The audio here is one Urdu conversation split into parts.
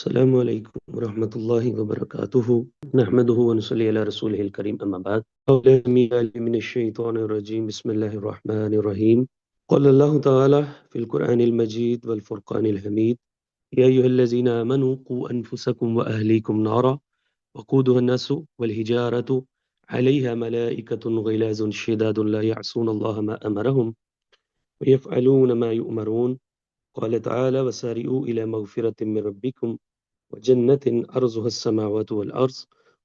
السلام علیکم ورحمۃ اللہ وبرکاتہ نحمده ونصلی علی رسوله الکریم اما بعد اعوذ باللہ من الشیطان الرجیم بسم اللہ الرحمن الرحیم قال اللہ تعالی فی القرآن المجید والفرقان الحمید یا ایھا الذین آمنوا قوا انفسکم واہلیکم نارا وقودها الناس والحجارة علیہا ملائکۃ غلاظ شداد لا یعصون اللہ ما امرهم ویفعلون ما یؤمرون قال تعالى وسارعوا إلى مغفرة من ربكم وجنة عرضها السماوات والأرض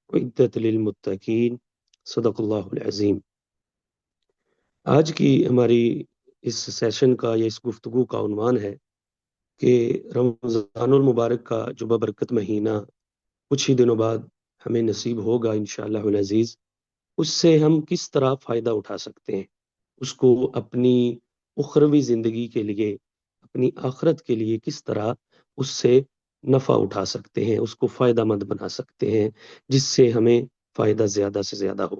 أعدت للمتقين صدق اللہ العظیم۔ آج کی ہماری اس سیشن کا یا اس گفتگو کا عنوان ہے کہ رمضان المبارک کا جو ببرکت مہینہ کچھ ہی دنوں بعد ہمیں نصیب ہوگا انشاءاللہ العزیز، اس سے ہم کس طرح فائدہ اٹھا سکتے ہیں، اس کو اپنی اخروی زندگی کے لیے، اپنی آخرت کے لیے کس طرح اس سے نفع اٹھا سکتے ہیں، اس کو فائدہ مند بنا سکتے ہیں جس سے ہمیں فائدہ زیادہ سے زیادہ ہو۔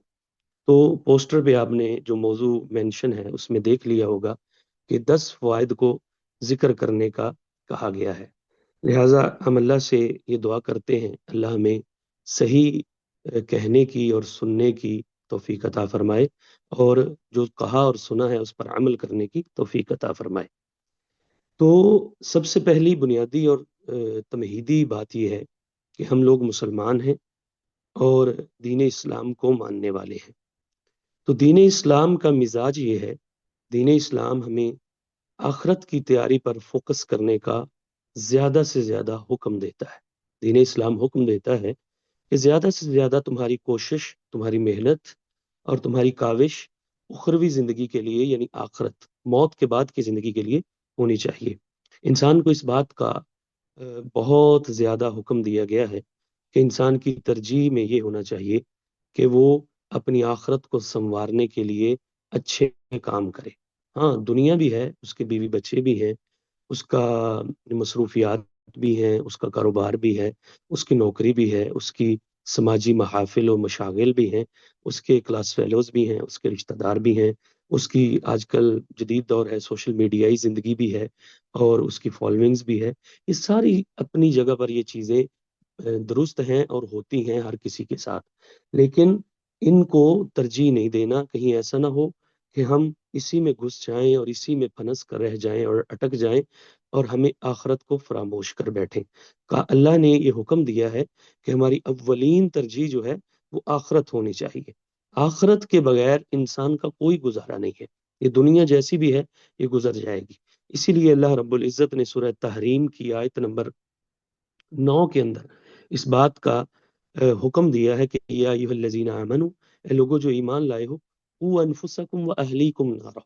تو پوسٹر پہ آپ نے جو موضوع مینشن ہے اس میں دیکھ لیا ہوگا کہ 10 فوائد کو ذکر کرنے کا کہا گیا ہے، لہٰذا ہم اللہ سے یہ دعا کرتے ہیں اللہ ہمیں صحیح کہنے کی اور سننے کی توفیق عطا فرمائے، اور جو کہا اور سنا ہے اس پر عمل کرنے کی توفیق عطا فرمائے۔ تو سب سے پہلی بنیادی اور تمہیدی بات یہ ہے کہ ہم لوگ مسلمان ہیں اور دین اسلام کو ماننے والے ہیں۔ تو دین اسلام کا مزاج یہ ہے، دین اسلام ہمیں آخرت کی تیاری پر فوکس کرنے کا زیادہ سے زیادہ حکم دیتا ہے۔ دین اسلام حکم دیتا ہے کہ زیادہ سے زیادہ تمہاری کوشش، تمہاری محنت اور تمہاری کاوش اخروی زندگی کے لیے یعنی آخرت، موت کے بعد کی زندگی کے لیے ہونی چاہیے۔ انسان کو اس بات کا بہت زیادہ حکم دیا گیا ہے کہ انسان کی ترجیح میں یہ ہونا چاہیے کہ وہ اپنی آخرت کو سنوارنے کے لیے اچھے کام کرے۔ ہاں، دنیا بھی ہے، اس کے بیوی بچے بھی ہیں، اس کا مصروفیات بھی ہیں، اس کا کاروبار بھی ہے، اس کی نوکری بھی ہے، اس کی سماجی محافل و مشاغل بھی ہیں، اس کے کلاس فیلوز بھی ہیں، اس کے رشتہ دار بھی ہیں، اس کی آج کل جدید دور ہے سوشل میڈیائی زندگی بھی ہے، اور اس کی فالوئنگز بھی ہے۔ یہ ساری اپنی جگہ پر یہ چیزیں درست ہیں اور ہوتی ہیں ہر کسی کے ساتھ، لیکن ان کو ترجیح نہیں دینا، کہیں ایسا نہ ہو کہ ہم اسی میں گھس جائیں اور اسی میں پھنس کر رہ جائیں اور اٹک جائیں اور ہمیں آخرت کو فراموش کر بیٹھیں۔ اللہ نے یہ حکم دیا ہے کہ ہماری اولین ترجیح جو ہے وہ آخرت ہونی چاہیے۔ آخرت کے بغیر انسان کا کوئی گزارا نہیں ہے، یہ دنیا جیسی بھی ہے یہ گزر جائے گی۔ اسی لیے اللہ رب العزت نے سورہ تحریم کی آیت نمبر 9 کے اندر اس بات کا حکم دیا ہے کہ یا ایھا الذین آمنوا، اے لوگوں جو ایمان لائے ہو، قوا انفسکم واہلیکم نارا،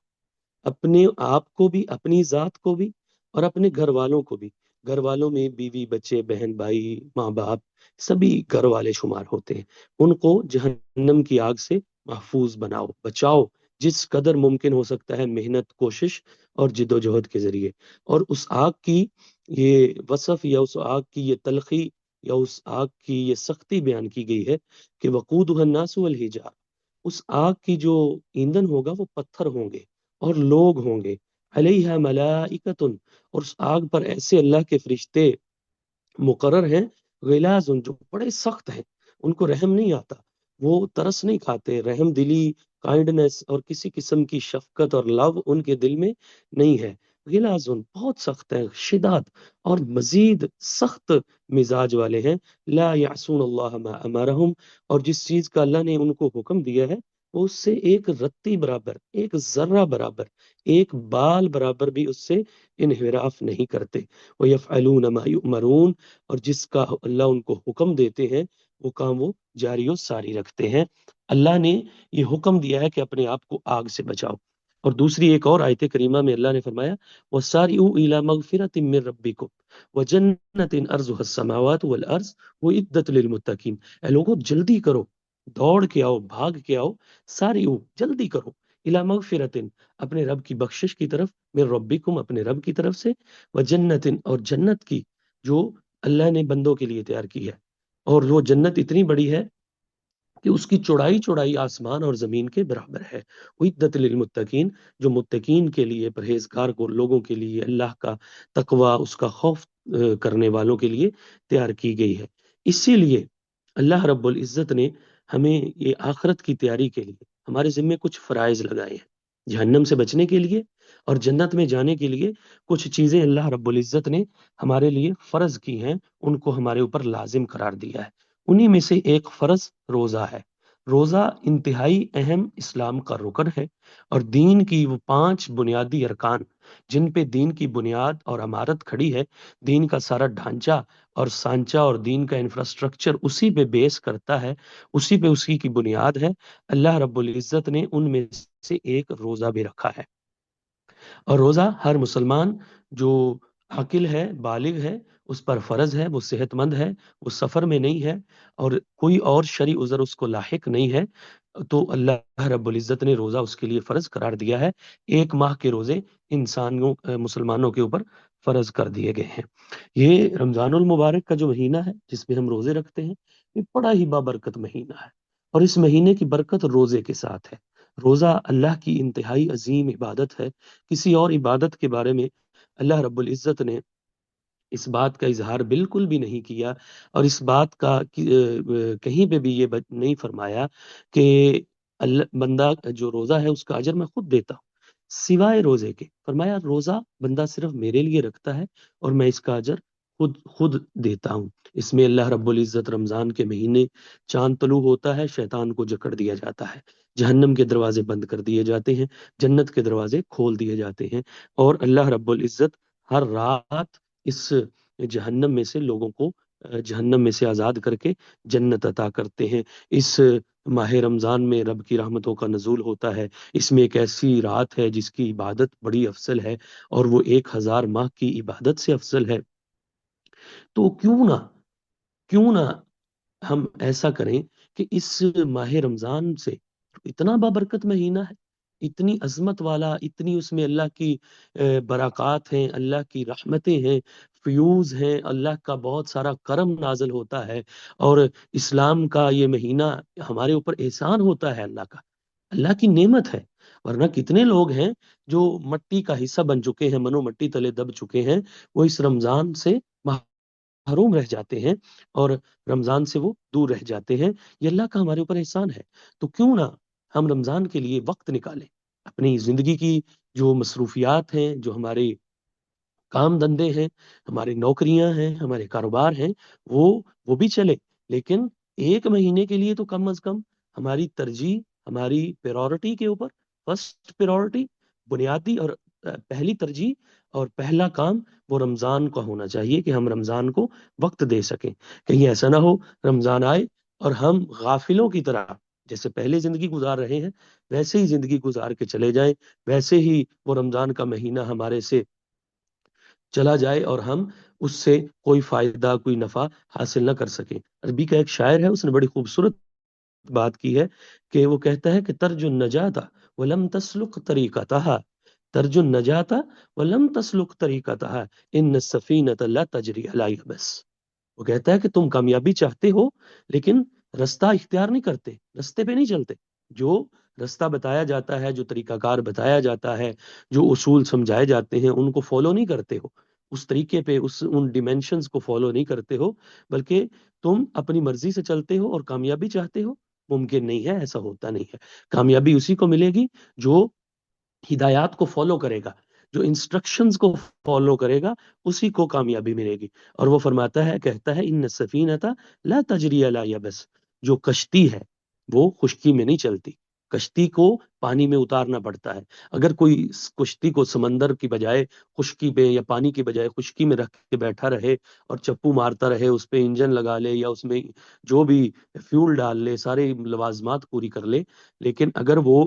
اپنے آپ کو بھی، اپنی ذات کو بھی اور اپنے گھر والوں کو بھی۔ گھر والوں میں بیوی بچے بہن بھائی ماں باپ سبھی گھر والے شمار ہوتے ہیں، ان کو جہنم کی آگ سے محفوظ بناؤ، بچاؤ جس قدر ممکن ہو سکتا ہے، محنت کوشش اور جد و جہد کے ذریعے۔ اور اس آگ کی یہ وصف یا اس آگ کی یہ تلخی یا اس آگ کی یہ سختی بیان کی گئی ہے کہ وقودها الناس والحجارہ، اس آگ کی جو ایندھن ہوگا وہ پتھر ہوں گے اور لوگ ہوں گے، علیہا ملائکۃ، اور اس آگ پر ایسے اللہ کے فرشتے مقرر ہیں، غلاظ جو بڑے سخت ہیں، ان کو رحم نہیں آتا، وہ ترس نہیں کھاتے، رحم دلی، کائنڈنس اور کسی قسم کی شفقت اور لو ان کے دل میں نہیں ہے۔ غلاظ بہت سخت ہیں، شداد اور مزید سخت مزاج والے ہیں، لا یعصون اللہ ما امرہم، اور جس چیز کا اللہ نے ان کو حکم دیا ہے وہ اس سے ایک رتی برابر، ایک ذرہ برابر، ایک بال برابر بھی اس سے انحراف نہیں کرتے۔ وَيَفْعَلُونَ مَا يُؤْمَرُونَ، اور جس کا اللہ ان کو حکم دیتے ہیں وہ کام وہ جاری و ساری رکھتے ہیں۔ اللہ نے یہ حکم دیا ہے کہ اپنے آپ کو آگ سے بچاؤ، اور دوسری ایک اور آیت کریمہ میں اللہ نے فرمایا وَسَارِعُوا إِلَىٰ مَغْفِرَةٍ مِّن رَّبِّكُمْ وَجَنَّةٍ عَرْضُهَا السَّمَاوَاتُ وَالْأَرْضُ وَأُعِدَّتْ لِلْمُتَّقِينَ، اے لوگوں جلدی کرو، دوڑ کے آؤ، بھاگ کے آؤ، سارعوا جلدی کرو، الی مغفرۃ اپنے رب کی بخشش کی طرف، من ربکم اپنے رب کی طرف سے، وجنت اور جنت کی جو اللہ نے بندوں کے لیے تیار کی ہے، اور وہ جنت اتنی بڑی ہے کہ اس کی چوڑائی آسمان اور زمین کے برابر ہے۔ اعدت للمتقین، جو متقین کے لیے، پرہیزگار کو لوگوں کے لیے، اللہ کا تقوی، اس کا خوف کرنے والوں کے لیے تیار کی گئی ہے۔ اسی لیے اللہ رب العزت نے ہمیں یہ آخرت کی تیاری کے لیے ہمارے ذمے کچھ فرائض لگائے ہیں، جہنم سے بچنے کے لیے اور جنت میں جانے کے لیے کچھ چیزیں اللہ رب العزت نے ہمارے لیے فرض کی ہیں، ان کو ہمارے اوپر لازم قرار دیا ہے۔ انہی میں سے ایک فرض روزہ ہے۔ روزہ انتہائی اہم اسلام کا رکن ہے، اور دین کی وہ 5 بنیادی ارکان جن پہ دین کی بنیاد اور عمارت کھڑی ہے، دین کا سارا ڈھانچہ اور سانچہ اور دین کا انفراسٹرکچر اسی پہ بیس کرتا ہے، اسی پہ اسی کی بنیاد ہے۔ اللہ رب العزت نے ان میں سے ایک روزہ بھی رکھا ہے، اور روزہ ہر مسلمان جو عاقل ہے، بالغ ہے، اس پر فرض ہے، وہ صحت مند ہے، وہ سفر میں نہیں ہے، اور کوئی اور شرعی عذر اس کو لاحق نہیں ہے، تو اللہ رب العزت نے روزہ اس کے لیے فرض قرار دیا ہے۔ 1 ماہ کے روزے انسانوں مسلمانوں کے اوپر فرض کر دیے گئے ہیں۔ یہ رمضان المبارک کا جو مہینہ ہے جس میں ہم روزے رکھتے ہیں، یہ بڑا ہی بابرکت مہینہ ہے، اور اس مہینے کی برکت روزے کے ساتھ ہے۔ روزہ اللہ کی انتہائی عظیم عبادت ہے۔ کسی اور عبادت کے بارے میں اللہ رب العزت نے اس بات کا اظہار بالکل بھی نہیں کیا، اور اس بات کا کہیں پہ بھی یہ نہیں فرمایا کہ اللہ بندہ جو روزہ ہے اس کا اجر میں خود دیتا ہوں سوائے روزے کے۔ فرمایا روزہ بندہ صرف میرے لیے رکھتا ہے، اور میں اس کا اجر خود دیتا ہوں۔ اس میں اللہ رب العزت رمضان کے مہینے چاند طلوع ہوتا ہے، شیطان کو جکڑ دیا جاتا ہے، جہنم کے دروازے بند کر دیے جاتے ہیں، جنت کے دروازے کھول دیے جاتے ہیں، اور اللہ رب العزت ہر رات اس جہنم میں سے لوگوں کو جہنم میں سے آزاد کر کے جنت عطا کرتے ہیں۔ اس ماہ رمضان میں رب کی رحمتوں کا نزول ہوتا ہے۔ اس میں ایک ایسی رات ہے جس کی عبادت بڑی افضل ہے، اور وہ 1000 ماہ کی عبادت سے افضل ہے۔ تو کیوں نہ ہم ایسا کریں کہ اس ماہ رمضان سے، اتنا بابرکت مہینہ ہے، اتنی عظمت والا، اتنی اس میں اللہ کی برکات ہیں، اللہ کی رحمتیں ہیں، فیوز ہیں، اللہ کا بہت سارا کرم نازل ہوتا ہے، اور اسلام کا یہ مہینہ ہمارے اوپر احسان ہوتا ہے، اللہ کی نعمت ہے۔ ورنہ کتنے لوگ ہیں جو مٹی کا حصہ بن چکے ہیں، منو مٹی تلے دب چکے ہیں، وہ اس رمضان سے محروم رہ جاتے ہیں، اور رمضان سے وہ دور رہ جاتے ہیں۔ یہ اللہ کا ہمارے اوپر احسان ہے۔ تو کیوں نہ ہم رمضان کے لیے وقت نکالیں، اپنی زندگی کی جو مصروفیات ہیں، جو ہمارے کام دندے ہیں، ہماری نوکریاں ہیں، ہمارے کاروبار ہیں، وہ بھی چلے، لیکن 1 مہینے کے لیے تو کم از کم ہماری ترجیح، ہماری پیرورٹی کے اوپر، فرسٹ پیرورٹی، بنیادی اور پہلی ترجیح اور پہلا کام وہ رمضان کا ہونا چاہیے، کہ ہم رمضان کو وقت دے سکیں۔ کہیں ایسا نہ ہو رمضان آئے اور ہم غافلوں کی طرح جیسے پہلے زندگی گزار رہے ہیں ویسے ہی زندگی گزار کے چلے جائیں، ویسے ہی وہ رمضان کا مہینہ ہمارے سے چلا جائے اور ہم اس سے کوئی فائدہ، کوئی نفع حاصل نہ کر سکیں۔ عربی کا ایک شاعر ہے، اس نے بڑی خوبصورت بات کی ہے، کہ وہ کہتا ہے کہ ترجو النجاۃ ولم تسلک طریقتها، ترجو النجاۃ ولم تسلک طریقتها ان السفینۃ لا تجری علی یبس۔ وہ کہتا ہے کہ تم کامیابی چاہتے ہو لیکن رستہ اختیار نہیں کرتے، رستے پہ نہیں چلتے۔ جو رستہ بتایا جاتا ہے، جو طریقہ کار بتایا جاتا ہے، جو اصول سمجھائے جاتے ہیں، ان کو فالو نہیں کرتے ہو، اس طریقے پہ ان ڈیمینشنز کو فالو نہیں کرتے ہو، بلکہ تم اپنی مرضی سے چلتے ہو اور کامیابی چاہتے ہو۔ ممکن نہیں ہے، ایسا ہوتا نہیں ہے۔ کامیابی اسی کو ملے گی جو ہدایات کو فالو کرے گا، جو انسٹرکشنز کو فالو کرے گا، اسی کو کامیابی ملے گی۔ اور وہ فرماتا ہے، کہتا ہے ان السفینۃ لا تجری علی یبس، جو کشتی ہے وہ خشکی میں نہیں چلتی، کشتی کو پانی میں اتارنا پڑتا ہے۔ اگر کوئی کشتی کو سمندر کی بجائے خشکی پہ، یا پانی کی بجائے خشکی میں رکھ کے بیٹھا رہے اور چپو مارتا رہے، اس پہ انجن لگا لے یا اس میں جو بھی فیول ڈال لے، سارے لوازمات پوری کر لے، لیکن اگر وہ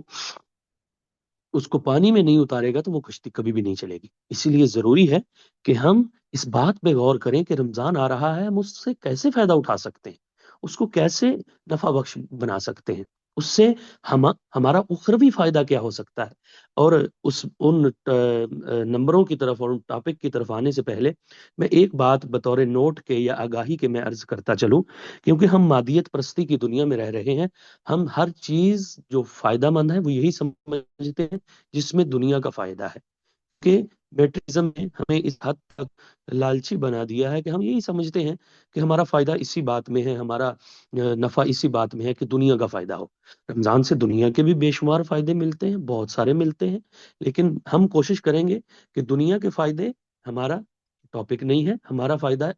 اس کو پانی میں نہیں اتارے گا تو وہ کشتی کبھی بھی نہیں چلے گی۔ اسی لیے ضروری ہے کہ ہم اس بات پہ غور کریں کہ رمضان آ رہا ہے، ہم اس سے کیسے فائدہ اٹھا سکتے ہیں، اس کو کیسے نفع بخش بنا سکتے ہیں، اس سے ہمارا اخروی فائدہ کیا ہو سکتا ہے؟ اور ان نمبروں کی طرف اور ان ٹاپک کی طرف آنے سے پہلے میں ایک بات بطور نوٹ کے یا آگاہی کے میں عرض کرتا چلوں، کیونکہ ہم مادیت پرستی کی دنیا میں رہ رہے ہیں۔ ہم ہر چیز جو فائدہ مند ہے وہ یہی سمجھتے ہیں جس میں دنیا کا فائدہ ہے، کہ میٹرزم نے ہمیں اس حد تک لالچی بنا دیا ہے کہ ہم یہی سمجھتے ہیں کہ ہمارا فائدہ اسی بات میں ہے، ہمارا نفع اسی بات میں ہے کہ دنیا کا فائدہ ہو۔ رمضان سے دنیا کے بھی بے شمار فائدے ملتے ہیں، بہت سارے ملتے ہیں، لیکن ہم کوشش کریں گے کہ دنیا کے فائدے ہمارا ٹاپک نہیں ہے، ہمارا فائدہ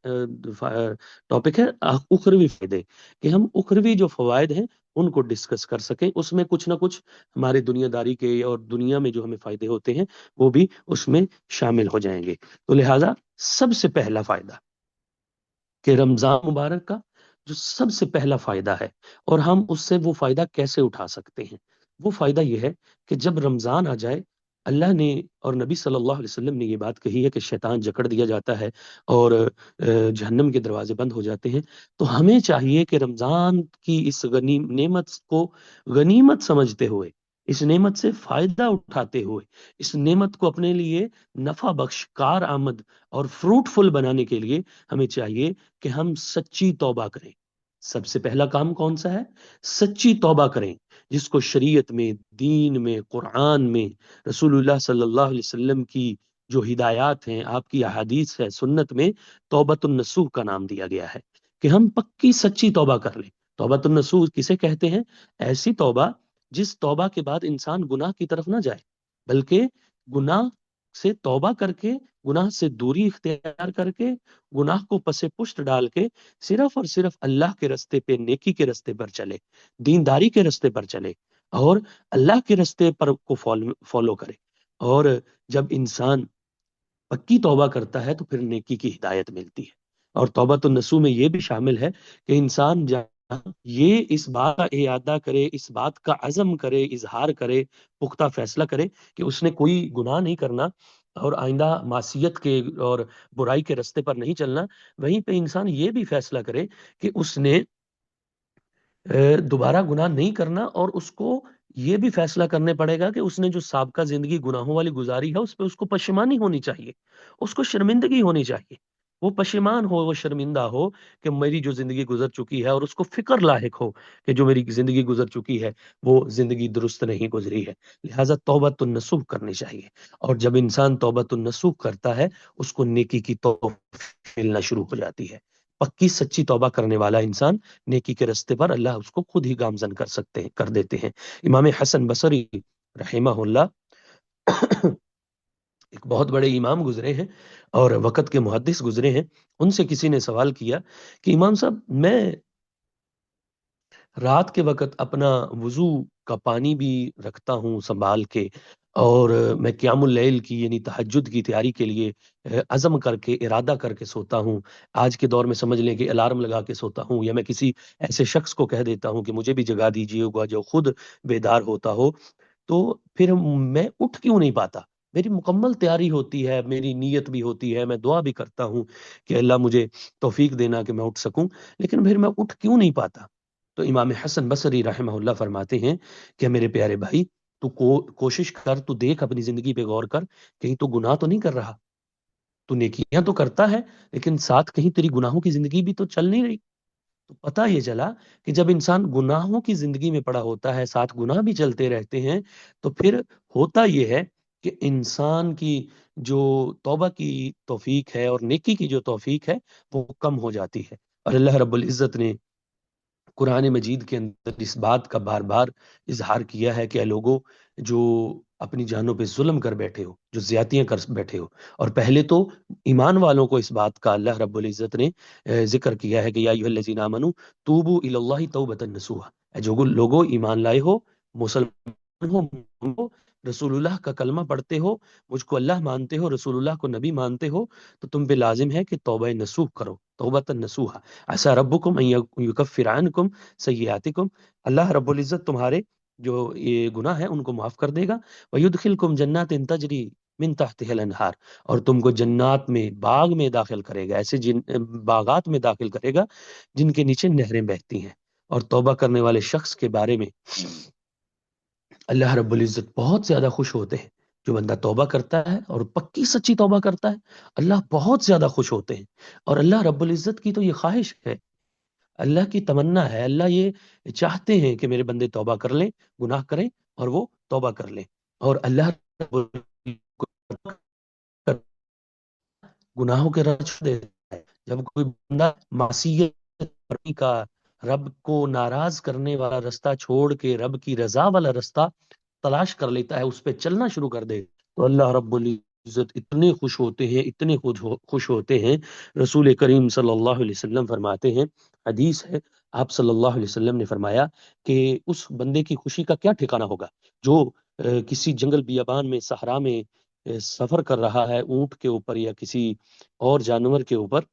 ٹاپک ہے اخروی فائدے، کہ ہم اخروی جو فوائد ہیں ان کو ڈسکس کر سکیں، اس میں کچھ نہ کچھ ہمارے دنیا داری کے اور دنیا میں جو ہمیں فائدے ہوتے ہیں وہ بھی اس میں شامل ہو جائیں گے۔ تو لہٰذا سب سے پہلا فائدہ کہ رمضان مبارک کا جو سب سے پہلا فائدہ ہے، اور ہم اس سے وہ فائدہ کیسے اٹھا سکتے ہیں، وہ فائدہ یہ ہے کہ جب رمضان آ جائے، اللہ نے اور نبی صلی اللہ علیہ وسلم نے یہ بات کہی ہے کہ شیطان جکڑ دیا جاتا ہے اور جہنم کے دروازے بند ہو جاتے ہیں، تو ہمیں چاہیے کہ رمضان کی اس نعمت کو غنیمت سمجھتے ہوئے، اس نعمت سے فائدہ اٹھاتے ہوئے، اس نعمت کو اپنے لیے نفع بخش، کار آمد اور فروٹفل بنانے کے لیے ہمیں چاہیے کہ ہم سچی توبہ کریں۔ سب سے پہلا کام کون سا ہے؟ سچی توبہ کریں، جس کو شریعت میں، دین میں، قرآن میں، رسول اللہ صلی اللہ علیہ وسلم کی جو ہدایات ہیں، آپ کی احادیث ہے، سنت میں توبۃ النصوح کا نام دیا گیا ہے، کہ ہم پکی سچی توبہ کر لیں۔ توبۃ النصوح کسے کہتے ہیں؟ ایسی توبہ جس توبہ کے بعد انسان گناہ کی طرف نہ جائے، بلکہ گناہ سے توبہ کر کے، گناہ سے دوری اختیار کر کے، گناہ کو پس پشت ڈال کے صرف اور صرف اللہ کے رستے پہ، نیکی کے رستے پر چلے، دینداری کے رستے پر چلے، اور اللہ کے رستے پر کو فالو کرے۔ اور جب انسان پکی توبہ کرتا ہے تو پھر نیکی کی ہدایت ملتی ہے۔ اور توبۃ النصوح میں یہ بھی شامل ہے کہ انسان یہ اس بات کا اعادہ کرے، اس بات کا عزم کرے، اظہار کرے، پختہ فیصلہ کرے کہ اس نے کوئی گناہ نہیں کرنا اور آئندہ معصیت کے اور برائی کے رستے پر نہیں چلنا۔ وہیں پہ انسان یہ بھی فیصلہ کرے کہ اس نے دوبارہ گناہ نہیں کرنا، اور اس کو یہ بھی فیصلہ کرنے پڑے گا کہ اس نے جو سابقہ زندگی گناہوں والی گزاری ہے اس پہ اس کو پشیمانی ہونی چاہیے، اس کو شرمندگی ہونی چاہیے، وہ پشیمان ہو، وہ شرمندہ ہو کہ میری جو زندگی گزر چکی ہے، اور اس کو فکر لاحق ہو کہ جو میری زندگی گزر چکی ہے وہ زندگی درست نہیں گزری ہے۔ لہٰذا توبۃ النصوح کرنی چاہیے، اور جب انسان توبۃ النصوح کرتا ہے اس کو نیکی کی توفیق ملنا شروع ہو جاتی ہے۔ پکی سچی توبہ کرنے والا انسان نیکی کے رستے پر اللہ اس کو خود ہی گامزن کر دیتے ہیں۔ امام حسن بصری رحمہ اللہ ایک بہت بڑے امام گزرے ہیں اور وقت کے محدث گزرے ہیں، ان سے کسی نے سوال کیا کہ امام صاحب، میں رات کے وقت اپنا وضو کا پانی بھی رکھتا ہوں سنبھال کے، اور میں قیام اللیل کی یعنی تہجد کی تیاری کے لیے عزم کر کے، ارادہ کر کے سوتا ہوں۔ آج کے دور میں سمجھ لیں کہ الارم لگا کے سوتا ہوں، یا میں کسی ایسے شخص کو کہہ دیتا ہوں کہ مجھے بھی جگا دیجیے گا جو خود بیدار ہوتا ہو، تو پھر میں اٹھ کیوں نہیں پاتا؟ میری مکمل تیاری ہوتی ہے، میری نیت بھی ہوتی ہے، میں دعا بھی کرتا ہوں کہ اللہ مجھے توفیق دینا کہ میں اٹھ سکوں، لیکن پھر میں اٹھ کیوں نہیں پاتا؟ تو امام حسن بصری رحمہ اللہ فرماتے ہیں کہ میرے پیارے بھائی، تو کوشش کر، تو دیکھ اپنی زندگی پہ غور کر، کہیں تو گناہ تو نہیں کر رہا؟ تو نیکیاں تو کرتا ہے، لیکن ساتھ کہیں تیری گناہوں کی زندگی بھی تو چل نہیں رہی۔ تو پتہ یہ چلا کہ جب انسان گناہوں کی زندگی میں پڑا ہوتا ہے، ساتھ گناہ بھی چلتے رہتے ہیں، تو پھر ہوتا یہ ہے کہ انسان کی جو توبہ کی توفیق ہے اور نیکی کی جو توفیق ہے وہ کم ہو جاتی ہے۔ اور اللہ رب العزت نے قرآن مجید کے اندر اس بات کا بار بار اظہار کیا ہے کہ اے لوگو، جو اپنی جانوں پہ ظلم کر بیٹھے ہو، جو زیادتیاں کر بیٹھے ہو، اور پہلے تو ایمان والوں کو اس بات کا اللہ رب العزت نے ذکر کیا ہے کہ یا ایھا الذین آمنوا توبوا الی اللہ توبۃ نصوحا، اے جو لوگو ایمان لائے ہو، مسلمان ہو، رسول اللہ کا کلمہ پڑھتے ہو، مجھ کو اللہ مانتے ہو، رسول اللہ کو نبی مانتے ہو، تو تم پہ لازم ہے کہ توبہ نصوح کرو، توبۃ نصوحا، عسیٰ ربکم ان یکفر عنکم سیئاتکم، اللہ رب العزت تمہارے جو یہ گناہ ہے ان کو معاف کر دے گا، ویدخلکم جنات تجری من تحتها الانہار، اور تم کو جنات میں، باغ میں داخل کرے گا، ایسے باغات میں داخل کرے گا جن کے نیچے نہریں بہتی ہیں۔ اور توبہ کرنے والے شخص کے بارے میں اللہ رب العزت بہت زیادہ خوش ہوتے ہیں. جو بندہ توبہ کرتا ہے اور پکی سچی توبہ کرتا ہے اللہ بہت زیادہ خوش ہوتے ہیں. اور اللہ رب العزت کی تو یہ خواہش ہے، اللہ کی تمنا ہے، اللہ یہ چاہتے ہیں کہ میرے بندے توبہ کر لیں، گناہ کریں اور وہ توبہ کر لیں. اور اللہ رب العزت گناہوں کے رچ دیتا ہے. جب کوئی بندہ معصیت کرنے کا، رب کو ناراض کرنے والا رستہ چھوڑ کے رب کی رضا والا رستہ تلاش کر لیتا ہے، اس پہ چلنا شروع کر دے، تو اللہ رب العزت اتنے خوش ہوتے ہیں، اتنے خوش ہوتے ہیں. رسول کریم صلی اللہ علیہ وسلم فرماتے ہیں، حدیث ہے، آپ صلی اللہ علیہ وسلم نے فرمایا کہ اس بندے کی خوشی کا کیا ٹھکانہ ہوگا جو کسی جنگل بیابان میں، صحرا میں سفر کر رہا ہے، اونٹ کے اوپر یا کسی اور جانور کے اوپر،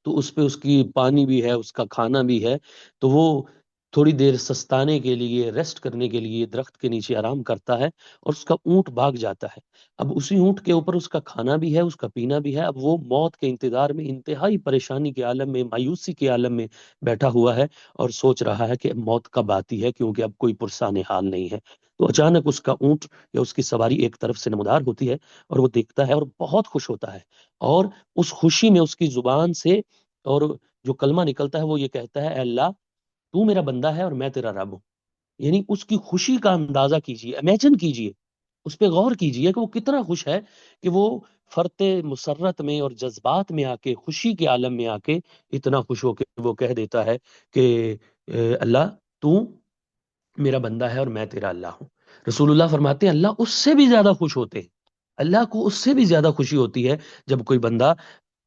تو اس پہ اس کی پانی بھی ہے، اس کا کھانا بھی ہے، تو وہ تھوڑی دیر سستانے کے لیے، ریسٹ کرنے کے لیے درخت کے نیچے آرام کرتا ہے اور اس کا اونٹ بھاگ جاتا ہے. اب اسی اونٹ کے اوپر اس کا کھانا بھی ہے، اس کا پینا بھی ہے. اب وہ موت کے انتظار میں انتہائی پریشانی کے عالم میں، مایوسی کے عالم میں بیٹھا ہوا ہے اور سوچ رہا ہے کہ موت کب آتی ہے، کیونکہ اب کوئی پرسان حال نہیں ہے. تو اچانک اس کا اونٹ یا اس کی سواری ایک طرف سے نمودار ہوتی ہے اور وہ دیکھتا ہے اور بہت خوش ہوتا ہے. اور اس خوشی میں اس کی زبان سے اور جو کلمہ نکلتا ہے وہ یہ کہتا ہے، اے اللہ تو میرا بندہ ہے اور میں تیرا رب ہوں. یعنی اس کی خوشی کا اندازہ کیجئے، امیجن کیجئے، اس پہ غور کیجئے کہ وہ کتنا خوش ہے کہ وہ فرط مسرت میں اور جذبات میں آ کے، خوشی کے عالم میں آ کے اتنا خوش ہو کے وہ کہہ دیتا ہے کہ اللہ تو میرا بندہ ہے اور میں تیرا اللہ ہوں. رسول اللہ فرماتے ہیں اللہ اس سے بھی زیادہ خوش ہوتے ہیں، اللہ کو اس سے بھی زیادہ خوشی ہوتی ہے جب کوئی بندہ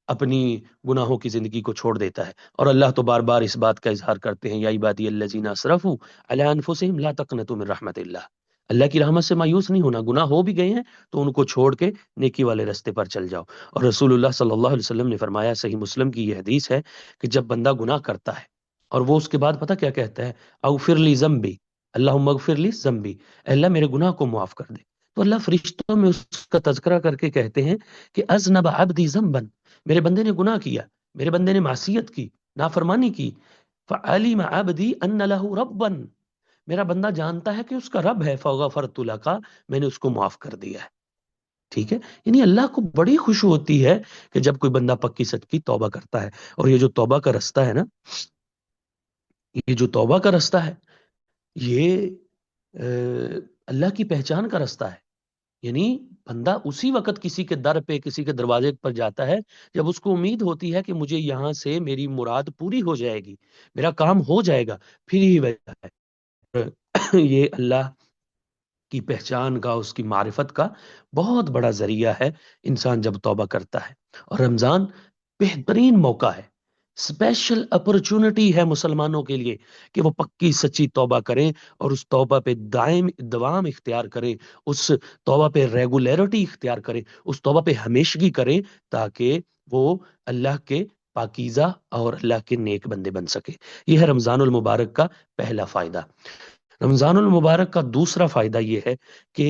اپنی گناہوں کی زندگی کو چھوڑ دیتا ہے. اور اللہ تو بار بار اس بات کا اظہار کرتے ہیں، یا عبادی الذین اسرفوا علی انفسہم لا تقنطوا من رحمت اللہ. اللہ کی رحمت سے مایوس نہیں ہونا، گناہ ہو بھی گئے ہیں تو ان کو چھوڑ کے نیکی والے رستے پر چل جاؤ. اور رسول اللہ صلی اللہ علیہ وسلم نے فرمایا، صحیح مسلم کی یہ حدیث ہے، کہ جب بندہ گناہ کرتا ہے اور وہ اس کے بعد پتہ کیا کہتا ہے، اغفر لی ذنبی، اللہم اغفر لی ذنبی، اے اللہ میرے گناہ کو معاف کر دے. تو اللہ فرشتوں میں اس کا تذکرہ کر کے کہتے ہیں کہ اذنب عبدی ذنبا، میرے بندے نے گناہ کیا، میرے بندے نے معصیت کی، نافرمانی کی، فعلم عبدی ان له ربا، میرا بندہ جانتا ہے کہ اس کا رب ہے، فغفرت لک، میں نے اس کو معاف کر دیا ہے. ٹھیک ہے، یعنی اللہ کو بڑی خوشی ہوتی ہے کہ جب کوئی بندہ پکی سچی توبہ کرتا ہے. اور یہ جو توبہ کا رستہ ہے نا، یہ جو توبہ کا رستہ ہے، یہ اللہ کی پہچان کا رستہ ہے. یعنی بندہ اسی وقت کسی کے در پہ، کسی کے دروازے پر جاتا ہے جب اس کو امید ہوتی ہے کہ مجھے یہاں سے میری مراد پوری ہو جائے گی، میرا کام ہو جائے گا، پھر ہی وجہ ہے. یہ اللہ کی پہچان کا، اس کی معرفت کا بہت بڑا ذریعہ ہے انسان جب توبہ کرتا ہے. اور رمضان بہترین موقع ہے، اسپیشل اپرچونٹی ہے مسلمانوں کے لیے کہ وہ پکی سچی توبہ کریں اور اس توبہ پہ دوام اختیار کریں، اس توبہ پہ ریگولیرٹی اختیار کریں، اس توبہ پہ ہمیشگی کریں، تاکہ وہ اللہ کے پاکیزہ اور اللہ کے نیک بندے بن سکے. یہ ہے رمضان المبارک کا پہلا فائدہ. رمضان المبارک کا دوسرا فائدہ یہ ہے کہ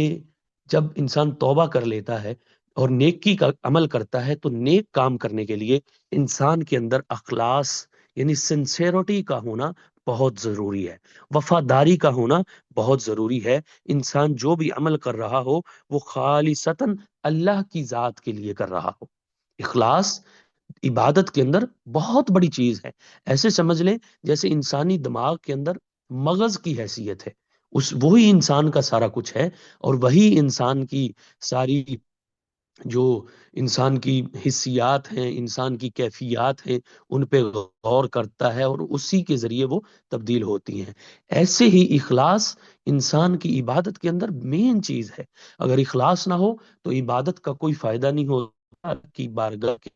جب انسان توبہ کر لیتا ہے اور نیکی کا عمل کرتا ہے تو نیک کام کرنے کے لیے انسان کے اندر اخلاص یعنی سنسیریٹی کا ہونا بہت ضروری ہے، وفاداری کا ہونا بہت ضروری ہے. انسان جو بھی عمل کر رہا ہو وہ خالصتاً اللہ کی ذات کے لیے کر رہا ہو. اخلاص عبادت کے اندر بہت بڑی چیز ہے. ایسے سمجھ لیں جیسے انسانی دماغ کے اندر مغز کی حیثیت ہے، وہی انسان کا سارا کچھ ہے، اور وہی انسان کی ساری جو انسان کی حسیات ہیں، انسان کی کیفیات ہیں، ان پہ غور کرتا ہے اور اسی کے ذریعے وہ تبدیل ہوتی ہیں. ایسے ہی اخلاص انسان کی عبادت کے اندر مین چیز ہے. اگر اخلاص نہ ہو تو عبادت کا کوئی فائدہ نہیں ہوتا، کی بارگاہ کے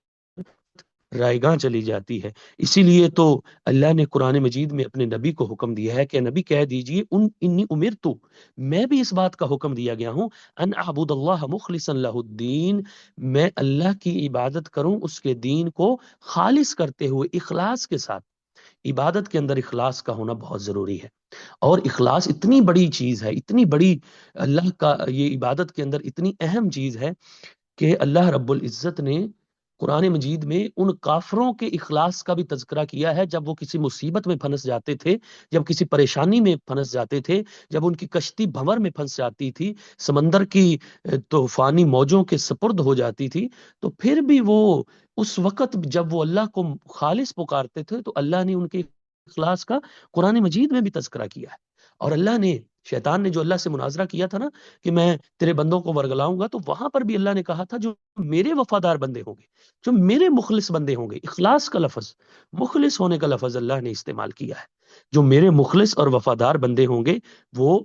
رائے گاہ چلی جاتی ہے. اسی لیے تو اللہ نے قرآن مجید میں اپنے نبی کو حکم دیا ہے کہ نبی کہہ دیجئے انی امرتو، میں بھی اس بات کا حکم دیا گیا ہوں، ان اعبد اللہ مخلصا لہ الدین، میں اللہ کی عبادت کروں اس کے دین کو خالص کرتے ہوئے، اخلاص کے ساتھ. عبادت کے اندر اخلاص کا ہونا بہت ضروری ہے. اور اخلاص اتنی بڑی چیز ہے، اتنی بڑی اللہ کا، یہ عبادت کے اندر اتنی اہم چیز ہے کہ اللہ رب العزت نے قرآن مجید میں ان کافروں کے اخلاص کا بھی تذکرہ کیا ہے جب وہ کسی مصیبت میں پھنس جاتے تھے، جب کسی پریشانی میں پھنس جاتے تھے، جب ان کی کشتی بھنور میں پھنس جاتی تھی، سمندر کی طوفانی موجوں کے سپرد ہو جاتی تھی، تو پھر بھی وہ اس وقت جب وہ اللہ کو خالص پکارتے تھے تو اللہ نے ان کے اخلاص کا قرآن مجید میں بھی تذکرہ کیا ہے۔ اور اللہ نے، شیطان نے جو اللہ سے مناظرہ کیا تھا نا کہ میں تیرے بندوں کو ورگلاؤں گا، تو وہاں پر بھی اللہ نے کہا تھا جو میرے وفادار بندے ہوں گے، جو میرے مخلص بندے ہوں گے، اخلاص کا لفظ، مخلص ہونے کا لفظ اللہ نے استعمال کیا ہے، جو میرے مخلص اور وفادار بندے ہوں گے وہ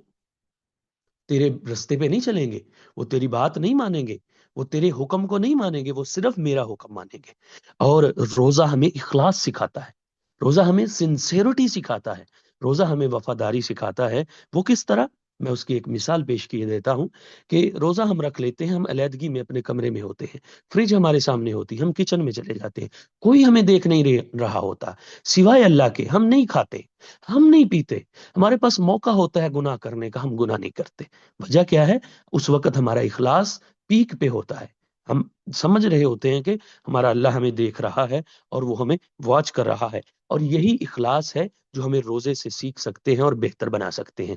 تیرے رستے پہ نہیں چلیں گے، وہ تیری بات نہیں مانیں گے، وہ تیرے حکم کو نہیں مانیں گے، وہ صرف میرا حکم مانیں گے۔ اور روزہ ہمیں اخلاص سکھاتا ہے، روزہ ہمیں سنسیریٹی سکھاتا ہے، روزہ ہمیں وفاداری سکھاتا ہے۔ وہ کس طرح؟ میں اس کی ایک مثال پیش کیے دیتا ہوں کہ روزہ ہم رکھ لیتے ہیں، ہم علیحدگی میں اپنے کمرے میں ہوتے ہیں، فریج ہمارے سامنے ہوتی ہے، ہم کچن میں چلے جاتے ہیں، کوئی ہمیں دیکھ نہیں رہا ہوتا، سوائے اللہ کے ہم نہیں کھاتے، ہم نہیں پیتے، ہمارے پاس موقع ہوتا ہے گناہ کرنے کا، ہم گناہ نہیں کرتے۔ وجہ کیا ہے؟ اس وقت ہمارا اخلاص پیک پہ ہوتا ہے، ہم سمجھ رہے ہوتے ہیں کہ ہمارا اللہ ہمیں دیکھ رہا ہے اور وہ ہمیں واچ کر رہا ہے، اور یہی اخلاص ہے جو ہمیں روزے سے سیکھ سکتے ہیں اور بہتر بنا سکتے ہیں۔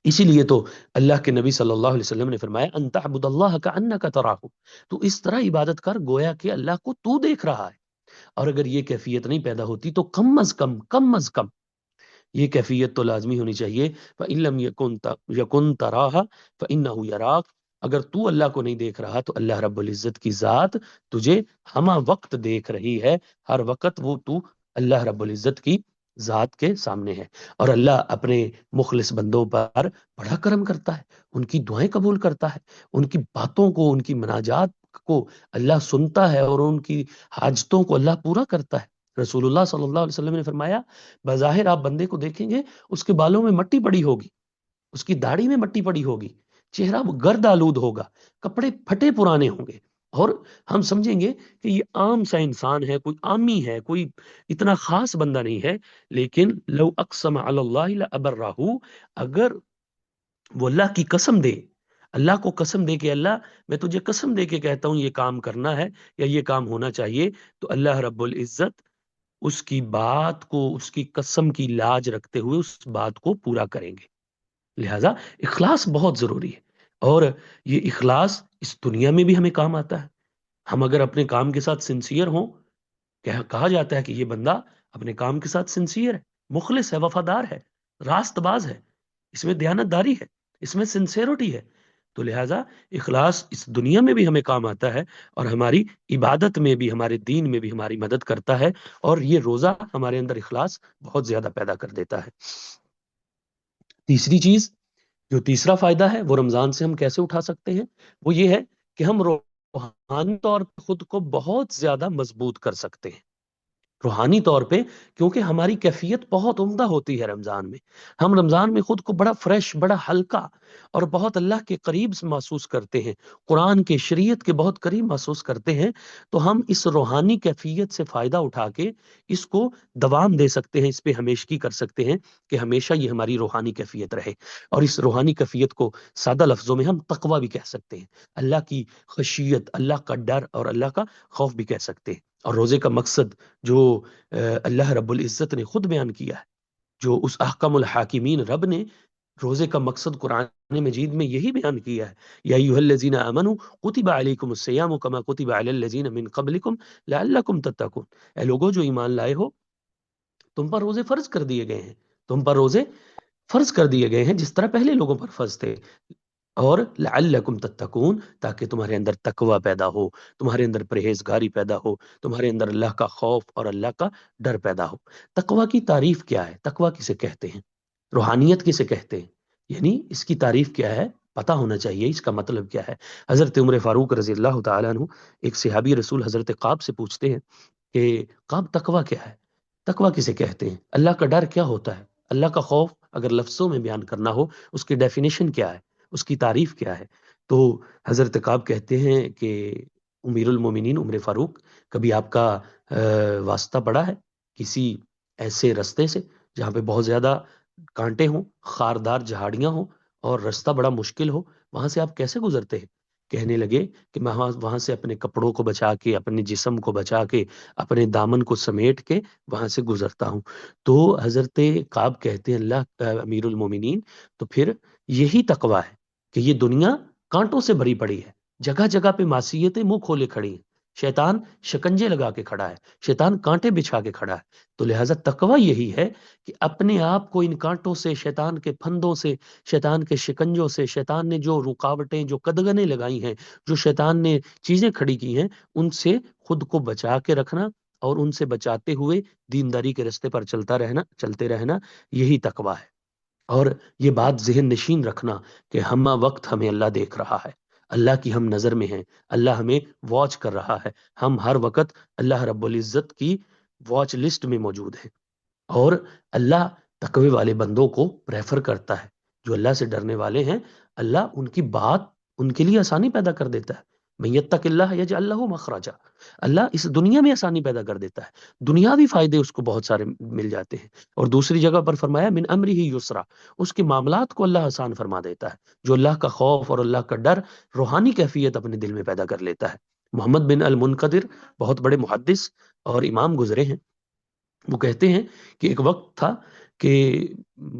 اسی لیے تو اللہ کے نبی صلی اللہ علیہ وسلم نے فرمایا ان تعبد اللہ کأنک تراہ، تو اس طرح عبادت کر گویا کہ اللہ کو تو دیکھ رہا ہے۔ اور اگر یہ کیفیت نہیں پیدا ہوتی تو کم از کم یہ کیفیت تو لازمی ہونی چاہیے، فَإِن لَمْ يَكُنْ تَرَاهَا فَإِنَّهُ يَرَاكَ، اگر تو اللہ کو نہیں دیکھ رہا تو اللہ رب العزت کی ذات تجھے ہمہ وقت دیکھ رہی ہے، ہر وقت وہ تو اللہ رب العزت کی ذات کے سامنے ہے۔ اور اللہ اپنے مخلص بندوں پر بڑا کرم کرتا ہے، ان کی دعائیں قبول کرتا ہے، ان کی باتوں کو، ان کی مناجات کو اللہ سنتا ہے، اور ان کی حاجتوں کو اللہ پورا کرتا ہے۔ رسول اللہ صلی اللہ علیہ وسلم نے فرمایا بظاہر آپ بندے کو دیکھیں گے اس کے بالوں میں مٹی پڑی ہوگی، اس کی داڑھی میں مٹی پڑی ہوگی، چہرہ گرد آلود ہوگا، کپڑے پھٹے پرانے ہوں گے، اور ہم سمجھیں گے کہ یہ عام سا انسان ہے، کوئی عامی ہے، کوئی اتنا خاص بندہ نہیں ہے۔ لیکن لو اقسم علی اللہ لابرہ، اگر وہ اللہ کی قسم دے، اللہ کو قسم دے کہ اللہ میں تجھے قسم دے کے کہتا ہوں یہ کام کرنا ہے یا یہ کام ہونا چاہیے، تو اللہ رب العزت اس کی بات کو، اس کی قسم کی لاج رکھتے ہوئے اس بات کو پورا کریں گے۔ لہذا اخلاص بہت ضروری ہے، اور یہ اخلاص اس دنیا میں بھی ہمیں کام آتا ہے۔ ہم اگر اپنے کام کے ساتھ سنسیئر ہوں، کہا جاتا ہے کہ یہ بندہ اپنے کام کے ساتھ سنسیئر ہے، مخلص ہے، وفادار ہے، راست باز ہے، اس میں دیانت داری ہے، اس میں سنسیریٹی ہے، تو لہٰذا اخلاص اس دنیا میں بھی ہمیں کام آتا ہے، اور ہماری عبادت میں بھی، ہمارے دین میں بھی ہماری مدد کرتا ہے، اور یہ روزہ ہمارے اندر اخلاص بہت زیادہ پیدا کر دیتا ہے۔ تیسری چیز، جو تیسرا فائدہ ہے وہ رمضان سے ہم کیسے اٹھا سکتے ہیں، وہ یہ ہے کہ ہم روحانی طور پر خود کو بہت زیادہ مضبوط کر سکتے ہیں، روحانی طور پہ، کیونکہ ہماری کیفیت بہت عمدہ ہوتی ہے رمضان میں۔ ہم رمضان میں خود کو بڑا فریش، بڑا ہلکا اور بہت اللہ کے قریب محسوس کرتے ہیں، قرآن کے، شریعت کے بہت قریب محسوس کرتے ہیں، تو ہم اس روحانی کیفیت سے فائدہ اٹھا کے اس کو دوام دے سکتے ہیں، اس پہ ہمیشگی کر سکتے ہیں کہ ہمیشہ یہ ہماری روحانی کیفیت رہے۔ اور اس روحانی کیفیت کو سادہ لفظوں میں ہم تقوی بھی کہہ سکتے ہیں، اللہ کی خشیت، اللہ کا ڈر اور اللہ کا خوف بھی کہہ سکتے ہیں۔ اور روزے کا مقصد جو اللہ رب العزت نے خود بیان کیا ہے، جو اس احکم الحاکمین رب نے روزے کا مقصد قرآن مجید میں یہی بیان کیا ہے، یا ایھا الذین آمنوا کتب علیکم الصیام کما کتب علی الذین من قبلکم لعلکم تتقون، اے لوگو جو ایمان لائے ہو، تم پر روزے فرض کر دیے گئے ہیں، تم پر روزے فرض کر دیے گئے ہیں جس طرح پہلے لوگوں پر فرض تھے، اور لعلکم تتقون، تاکہ تمہارے اندر تقوی پیدا ہو، تمہارے اندر پرہیزگاری پیدا ہو، تمہارے اندر اللہ کا خوف اور اللہ کا ڈر پیدا ہو۔ تقوی کی تعریف کیا ہے؟ تقوی کسے کہتے ہیں؟ روحانیت کسے کہتے ہیں؟ یعنی اس کی تعریف کیا ہے پتہ ہونا چاہیے، اس کا مطلب کیا ہے۔ حضرت عمر فاروق رضی اللہ تعالیٰ عنہ ایک صحابی رسول حضرت قاب سے پوچھتے ہیں کہ قاب تقوی کیا ہے؟ تقوی کسے کہتے ہیں؟ اللہ کا ڈر کیا ہوتا ہے؟ اللہ کا خوف اگر لفظوں میں بیان کرنا ہو، اس کی ڈیفینیشن کیا ہے، اس کی تعریف کیا ہے؟ تو حضرت قاب کہتے ہیں کہ امیر المومنین عمر فاروق، کبھی آپ کا واسطہ پڑا ہے کسی ایسے رستے سے جہاں پہ بہت زیادہ کانٹے ہوں، خاردار جھاڑیاں ہوں اور رستہ بڑا مشکل ہو، وہاں سے آپ کیسے گزرتے ہیں؟ کہنے لگے کہ میں وہاں سے اپنے کپڑوں کو بچا کے، اپنے جسم کو بچا کے، اپنے دامن کو سمیٹ کے وہاں سے گزرتا ہوں۔ تو حضرت کعب کہتے ہیں اللہ امیر المومنین، تو پھر یہی تقویٰ ہے کہ یہ دنیا کانٹوں سے بھری پڑی ہے، جگہ جگہ پہ معصیتیں منہ کھولے کھڑی ہیں، شیطان شکنجے لگا کے کھڑا ہے، شیطان کانٹے بچھا کے کھڑا ہے۔ تو لہٰذا تقویٰ یہی ہے کہ اپنے آپ کو ان کانٹوں سے، شیطان کے پھندوں سے، شیطان کے شکنجوں سے، شیطان نے جو رکاوٹیں، جو قدغنیں لگائی ہیں، جو شیطان نے چیزیں کھڑی کی ہیں، ان سے خود کو بچا کے رکھنا، اور ان سے بچاتے ہوئے دینداری کے راستے پر چلتے رہنا، یہی تقویٰ ہے۔ اور یہ بات ذہن نشین رکھنا کہ ہمہ وقت ہمیں اللہ دیکھ رہا ہے، اللہ کی ہم نظر میں ہیں، اللہ ہمیں واچ کر رہا ہے، ہم ہر وقت اللہ رب العزت کی واچ لسٹ میں موجود ہیں۔ اور اللہ تقوی والے بندوں کو پریفر کرتا ہے، جو اللہ سے ڈرنے والے ہیں، اللہ ان کی بات، ان کے لیے آسانی پیدا کر دیتا ہے۔ من یتق اللہ یجعل لہ مخرجا، اللہ اس دنیا میں آسانی پیدا کر دیتا ہے، دنیاوی فائدے اس کو بہت سارے مل جاتے ہیں۔ اور دوسری جگہ پر فرمایا من امرہ یسرا، اس کے معاملات کو اللہ آسان فرما دیتا ہے۔ جو اللہ کا خوف اور اللہ کا ڈر روحانی کیفیت اپنے دل میں پیدا کر لیتا ہے۔ محمد بن المنقدر بہت بڑے محدث اور امام گزرے ہیں، وہ کہتے ہیں کہ ایک وقت تھا کہ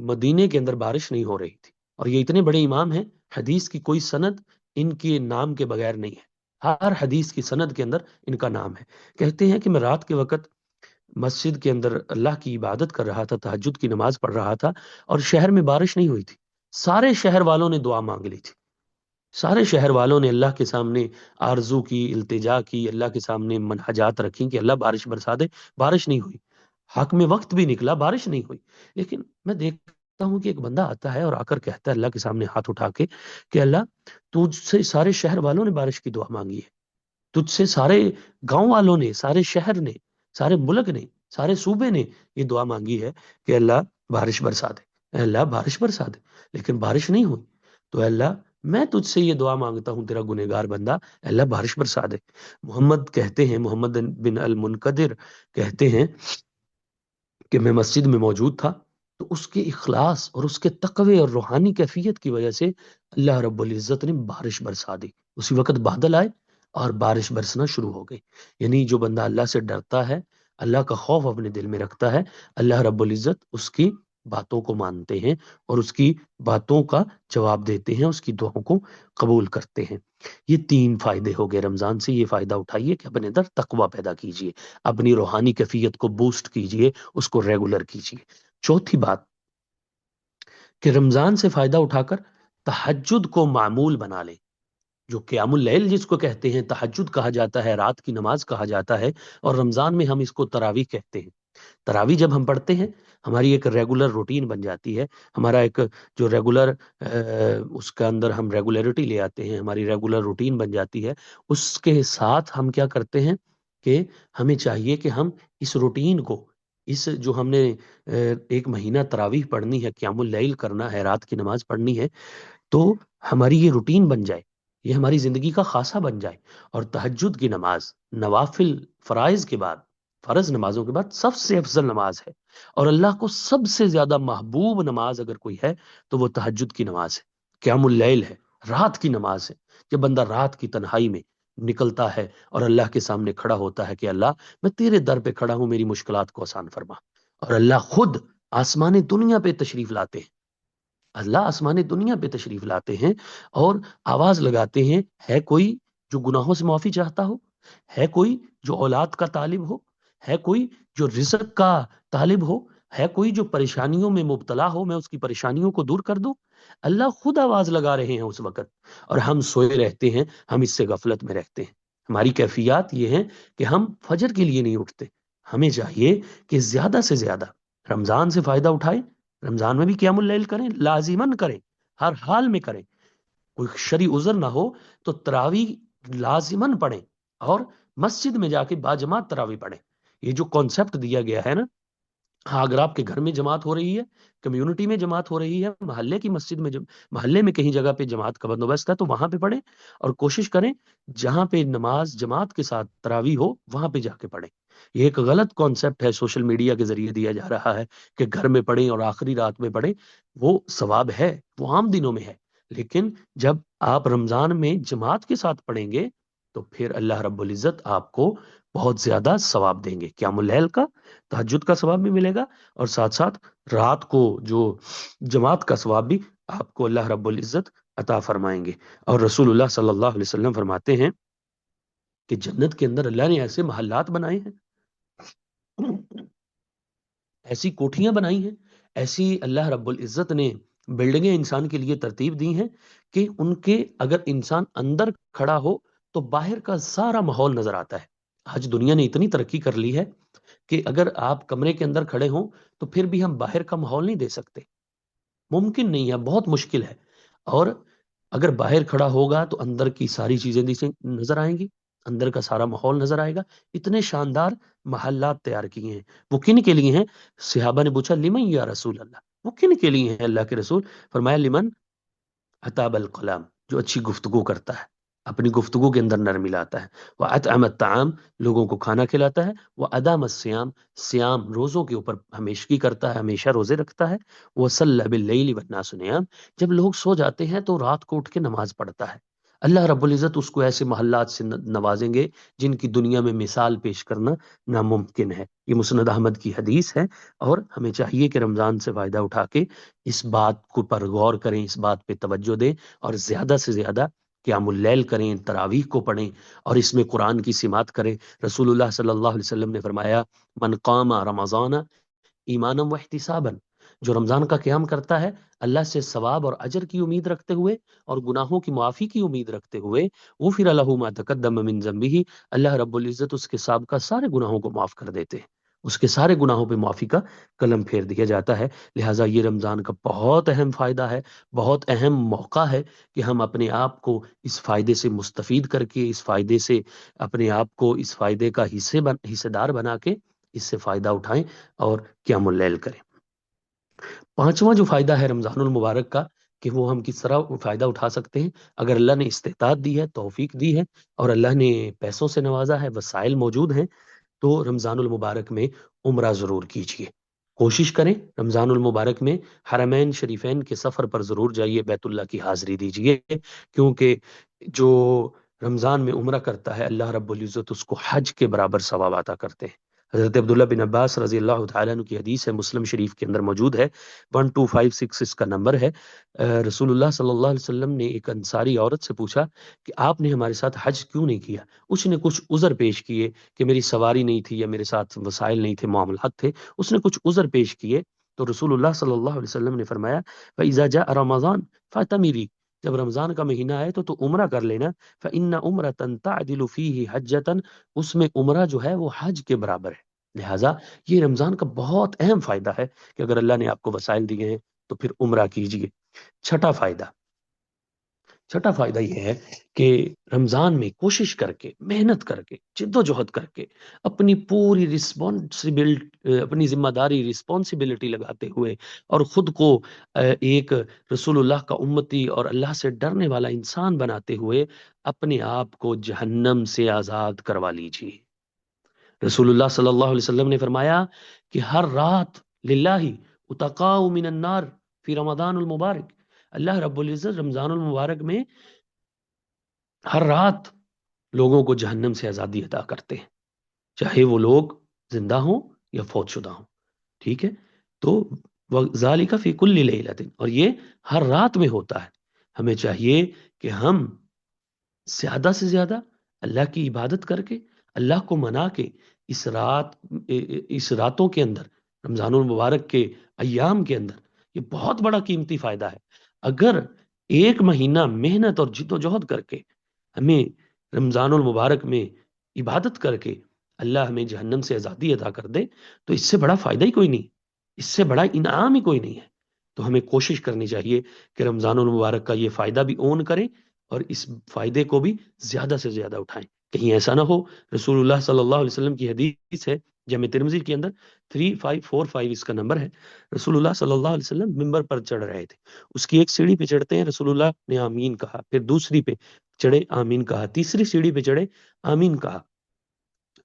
مدینے کے اندر بارش نہیں ہو رہی تھی، اور یہ اتنے بڑے امام ہیں، حدیث کی کوئی سند ان کے نام کے بغیر نہیں ہے، ہر حدیث کی سند کے اندر ان کا نام ہے۔ کہتے ہیں کہ میں رات کے وقت مسجد کے اندر اللہ کی عبادت کر رہا تھا، تہجد کی نماز پڑھ رہا تھا، اور شہر میں بارش نہیں ہوئی تھی۔ سارے شہر والوں نے دعا مانگ لی تھی، سارے شہر والوں نے اللہ کے سامنے آرزو کی، التجا کی، اللہ کے سامنے منہجات رکھی کہ اللہ بارش برسا دے۔ بارش نہیں ہوئی، حق میں وقت بھی نکلا، بارش نہیں ہوئی۔ لیکن میں دیکھتا ہوں کہ ایک بندہ آتا ہے اور آ کر کہتا ہے اللہ کے سامنے ہاتھ اٹھا کے کہ اللہ، تجھ سے سارے شہر والوں نے بارش کی دعا مانگی ہے، تجھ سے سارے گاؤں والوں نے، سارے شہر نے، سارے ملک نے، سارے صوبے نے یہ دعا مانگی ہے کہ اللہ بارش برسا دے، اے اللہ بارش برسا دے، لیکن بارش نہیں ہوئی۔ تو اے اللہ، میں تجھ سے یہ دعا مانگتا ہوں، تیرا گنہگار بندہ، اے اللہ بارش برسا دے۔ محمد کہتے ہیں، محمد بن المنقدر کہتے ہیں کہ میں مسجد میں موجود تھا، تو اس کے اخلاص اور اس کے تقوی اور روحانی کیفیت کی وجہ سے اللہ رب العزت نے بارش برسا دی۔ اسی وقت بادل آئے اور بارش برسنا شروع ہو گئی۔ یعنی جو بندہ اللہ سے ڈرتا ہے، اللہ کا خوف اپنے دل میں رکھتا ہے، اللہ رب العزت اس کی باتوں کو مانتے ہیں، اور اس کی باتوں کا جواب دیتے ہیں، اس کی دعاؤں کو قبول کرتے ہیں۔ یہ 3 فائدے ہو گئے رمضان سے۔ یہ فائدہ اٹھائیے کہ اپنے اندر تقوی پیدا کیجئے، اپنی روحانی کیفیت کو بوسٹ کیجئے، اس کو ریگولر کیجئے۔ چوتھی بات کہ رمضان سے فائدہ اٹھا کر تہجد کو معمول بنا لیں۔ جو قیام اللیل جس کو کہتے ہیں، تہجد کہا جاتا ہے، رات کی نماز کہا جاتا ہے، اور رمضان میں ہم اس کو تراویح کہتے ہیں۔ تراویح جب ہم پڑھتے ہیں، ہماری ایک ریگولر روٹین بن جاتی ہے، ہمارا ایک جو ریگولر اس کے اندر ہم ریگولیرٹی لے آتے ہیں، ہماری ریگولر روٹین بن جاتی ہے۔ اس کے ساتھ ہم کیا کرتے ہیں کہ ہمیں چاہیے کہ ہم اس روٹین کو، اس جو ہم نے ایک مہینہ تراویح پڑھنی ہے، قیام اللیل کرنا ہے، رات کی نماز پڑھنی ہے، تو ہماری یہ روٹین بن جائے، یہ ہماری زندگی کا خاصہ بن جائے۔ اور تہجد کی نماز نوافل فرائض کے بعد، فرض نمازوں کے بعد سب سے افضل نماز ہے، اور اللہ کو سب سے زیادہ محبوب نماز اگر کوئی ہے تو وہ تہجد کی نماز ہے، قیام اللیل ہے، رات کی نماز ہے۔ جب بندہ رات کی تنہائی میں نکلتا ہے اور اللہ کے سامنے کھڑا ہوتا ہے کہ اللہ، میں تیرے در پہ کھڑا ہوں، میری مشکلات کو آسان فرما، اور اللہ خود آسمان دنیا پہ تشریف لاتے ہیں، اللہ آسمان دنیا پہ تشریف لاتے ہیں اور آواز لگاتے ہیں، ہے کوئی جو گناہوں سے معافی چاہتا ہو، ہے کوئی جو اولاد کا طالب ہو، ہے کوئی جو رزق کا طالب ہو، ہے کوئی جو پریشانیوں میں مبتلا ہو، میں اس کی پریشانیوں کو دور کر دوں۔ اللہ خود آواز لگا رہے ہیں اس وقت، اور ہم سوئے رہتے ہیں، ہم اس سے غفلت میں رہتے ہیں۔ ہماری کیفیات یہ ہیں کہ ہم فجر کے لیے نہیں اٹھتے۔ ہمیں چاہیے کہ زیادہ سے زیادہ رمضان سے فائدہ اٹھائیں، رمضان میں بھی قیام اللیل کریں، لازماً کریں، ہر حال میں کریں۔ کوئی شرعی عذر نہ ہو تو تراویح لازماً پڑھیں، اور مسجد میں جا کے باجماعت تراویح پڑھیں۔ یہ جو کانسیپٹ دیا گیا ہے نا، ہاں، اگر آپ کے گھر میں جماعت ہو رہی ہے، کمیونٹی میں جماعت ہو رہی ہے، محلے کی مسجد میں محلے میں کہیں جگہ پہ جماعت کا بندوبست ہے، تو وہاں پہ پڑھیں، اور کوشش کریں جہاں پہ نماز جماعت کے ساتھ تراویح ہو وہاں پہ جا کے پڑھیں۔ یہ ایک غلط کانسیپٹ ہے، سوشل میڈیا کے ذریعے دیا جا رہا ہے کہ گھر میں پڑھیں اور آخری رات میں پڑھیں۔ وہ ثواب ہے، وہ عام دنوں میں ہے، لیکن جب آپ رمضان میں جماعت کے ساتھ پڑھیں گے تو پھر اللہ رب العزت آپ کو بہت زیادہ ثواب دیں گے، قیام اللیل کا، تہجد کا ثواب بھی ملے گا، اور ساتھ ساتھ رات کو جو جماعت کا ثواب بھی آپ کو اللہ رب العزت عطا فرمائیں گے۔ اور رسول اللہ صلی اللہ علیہ وسلم فرماتے ہیں کہ جنت کے اندر اللہ نے ایسے محلات بنائے ہیں، ایسی کوٹھیاں بنائی ہیں، ایسی اللہ رب العزت نے بلڈنگیں انسان کے لیے ترتیب دی ہیں کہ ان کے اگر انسان اندر کھڑا ہو تو باہر کا سارا ماحول نظر آتا ہے۔ آج دنیا نے اتنی ترقی کر لی ہے کہ اگر آپ کمرے کے اندر کھڑے ہوں تو پھر بھی ہم باہر کا ماحول نہیں دے سکتے، ممکن نہیں ہے، بہت مشکل ہے۔ اور اگر باہر کھڑا ہوگا تو اندر کی ساری چیزیں نظر آئیں گی، اندر کا سارا ماحول نظر آئے گا۔ اتنے شاندار محلات تیار کیے ہیں، وہ کن کے لیے ہیں؟ صحابہ نے پوچھا لمن یا رسول اللہ، وہ کن کے لیے ہیں اللہ کے رسول؟ فرمایا لمن عتاب الکلام، جو اچھی گفتگو کرتا ہے، اپنی گفتگو کے اندر نرمی لاتا ہے، وہ اطعم الطعام، لوگوں کو کھانا کھلاتا ہے، وہ ادام الصیام، سیام روزوں کے اوپر ہمیشگی کرتا ہے، ہمیشہ روزے رکھتا ہے، وہ صلی باللیل والناس نیام، جب لوگ سو جاتے ہیں تو رات کو اٹھ کے نماز پڑھتا ہے۔ اللہ رب العزت اس کو ایسے محلات سے نوازیں گے جن کی دنیا میں مثال پیش کرنا ناممکن ہے۔ یہ مسند احمد کی حدیث ہے، اور ہمیں چاہیے کہ رمضان سے فائدہ اٹھا کے اس بات کو پر غور کریں، اس بات پہ توجہ دیں، اور زیادہ سے زیادہ قیام اللیل کریں، تراویح کو پڑھیں، اور اس میں قرآن کی سماعت کریں۔ رسول اللہ صلی اللہ علیہ وسلم نے فرمایا من قام رمضان ایمانا و احتسابا، جو رمضان کا قیام کرتا ہے اللہ سے ثواب اور اجر کی امید رکھتے ہوئے اور گناہوں کی معافی کی امید رکھتے ہوئے، غفر لہ ما تقدم من ذنبہ، اللہ رب العزت اس کے سابقہ سارے گناہوں کو معاف کر دیتے ہیں، اس کے سارے گناہوں پہ معافی کا قلم پھیر دیا جاتا ہے۔ لہٰذا یہ رمضان کا بہت اہم فائدہ ہے، بہت اہم موقع ہے کہ ہم اپنے آپ کو اس فائدے سے مستفید کر کے، اس فائدے سے اپنے آپ کو اس فائدے کا حصے دار بنا کے اس سے فائدہ اٹھائیں اور قیام اللیل کریں۔ پانچواں جو فائدہ ہے رمضان المبارک کا کہ وہ ہم کس طرح فائدہ اٹھا سکتے ہیں، اگر اللہ نے استطاعت دی ہے، توفیق دی ہے، اور اللہ نے پیسوں سے نوازا ہے، وسائل موجود ہیں، تو رمضان المبارک میں عمرہ ضرور کیجیے۔ کوشش کریں رمضان المبارک میں حرمین شریفین کے سفر پر ضرور جائیے، بیت اللہ کی حاضری دیجیے، کیونکہ جو رمضان میں عمرہ کرتا ہے اللہ رب العزت اس کو حج کے برابر ثواب عطا کرتے ہیں۔ حضرت عبداللہ بن عباس رضی اللہ تعالیٰ عنہ کی حدیث ہے، مسلم شریف کے اندر موجود ہے، 1256 اس کا نمبر ہے۔ رسول اللہ صلی اللہ علیہ وسلم نے ایک انصاری عورت سے پوچھا کہ آپ نے ہمارے ساتھ حج کیوں نہیں کیا؟ اس نے کچھ عذر پیش کیے کہ میری سواری نہیں تھی، یا میرے ساتھ وسائل نہیں تھے، معاملات تھے، اس نے کچھ عذر پیش کیے، تو رسول اللہ صلی اللہ علیہ وسلم نے فرمایا فَإِذَا جَاءَ رَمَضَانُ فَاعْتَمِرِي، جب رمضان کا مہینہ آئے تو عمرہ کر لینا، فَإِنَّ عُمْرَةً تَعْدِلُ فِيهِ حَجَّةً، اس میں عمرہ جو ہے وہ حج کے برابر ہے۔ لہٰذا یہ رمضان کا بہت اہم فائدہ ہے کہ اگر اللہ نے آپ کو وسائل دیے ہیں تو پھر عمرہ کیجیے۔ چھٹا فائدہ یہ ہے کہ رمضان میں کوشش کر کے، محنت کر کے، جد و جہد کر کے، اپنی پوری اپنی ذمہ داری رسپانسبلٹی لگاتے ہوئے، اور خود کو ایک رسول اللہ کا امتی اور اللہ سے ڈرنے والا انسان بناتے ہوئے اپنے آپ کو جہنم سے آزاد کروا لیجیے۔ رسول اللہ صلی اللہ علیہ وسلم نے فرمایا کہ ہر رات للہ اتقاء من النار فی رمضان المبارک، اللہ رب العزت رمضان المبارک میں ہر رات لوگوں کو جہنم سے آزادی عطا کرتے ہیں، چاہے وہ لوگ زندہ ہوں یا فوت شدہ ہوں، ٹھیک ہے؟ تو ذالک فی کل لیلۃ، اور یہ ہر رات میں ہوتا ہے۔ ہمیں چاہیے کہ ہم زیادہ سے زیادہ اللہ کی عبادت کر کے، اللہ کو منا کے، اس راتوں کے اندر، رمضان المبارک کے ایام کے اندر، یہ بہت بڑا قیمتی فائدہ ہے۔ اگر ایک مہینہ محنت اور جد و جہد کر کے ہمیں رمضان المبارک میں عبادت کر کے اللہ ہمیں جہنم سے آزادی عطا کر دے تو اس سے بڑا فائدہ ہی کوئی نہیں، اس سے بڑا انعام ہی کوئی نہیں ہے۔ تو ہمیں کوشش کرنی چاہیے کہ رمضان المبارک کا یہ فائدہ بھی اون کریں اور اس فائدے کو بھی زیادہ سے زیادہ اٹھائیں۔ کہیں ایسا نہ ہو، رسول اللہ صلی اللہ علیہ وسلم کی حدیث ہے جامع ترمذی کے اندر 3545 اس کا نمبر ہے، رسول اللہ صلی اللہ علیہ وسلم ممبر پر چڑھ رہے تھے، اس کی ایک سیڑھی پہ چڑھتے ہیں، رسول اللہ نے آمین کہا، پھر دوسری پہ چڑھے آمین کہا، تیسری سیڑھی پہ چڑھے آمین کہا،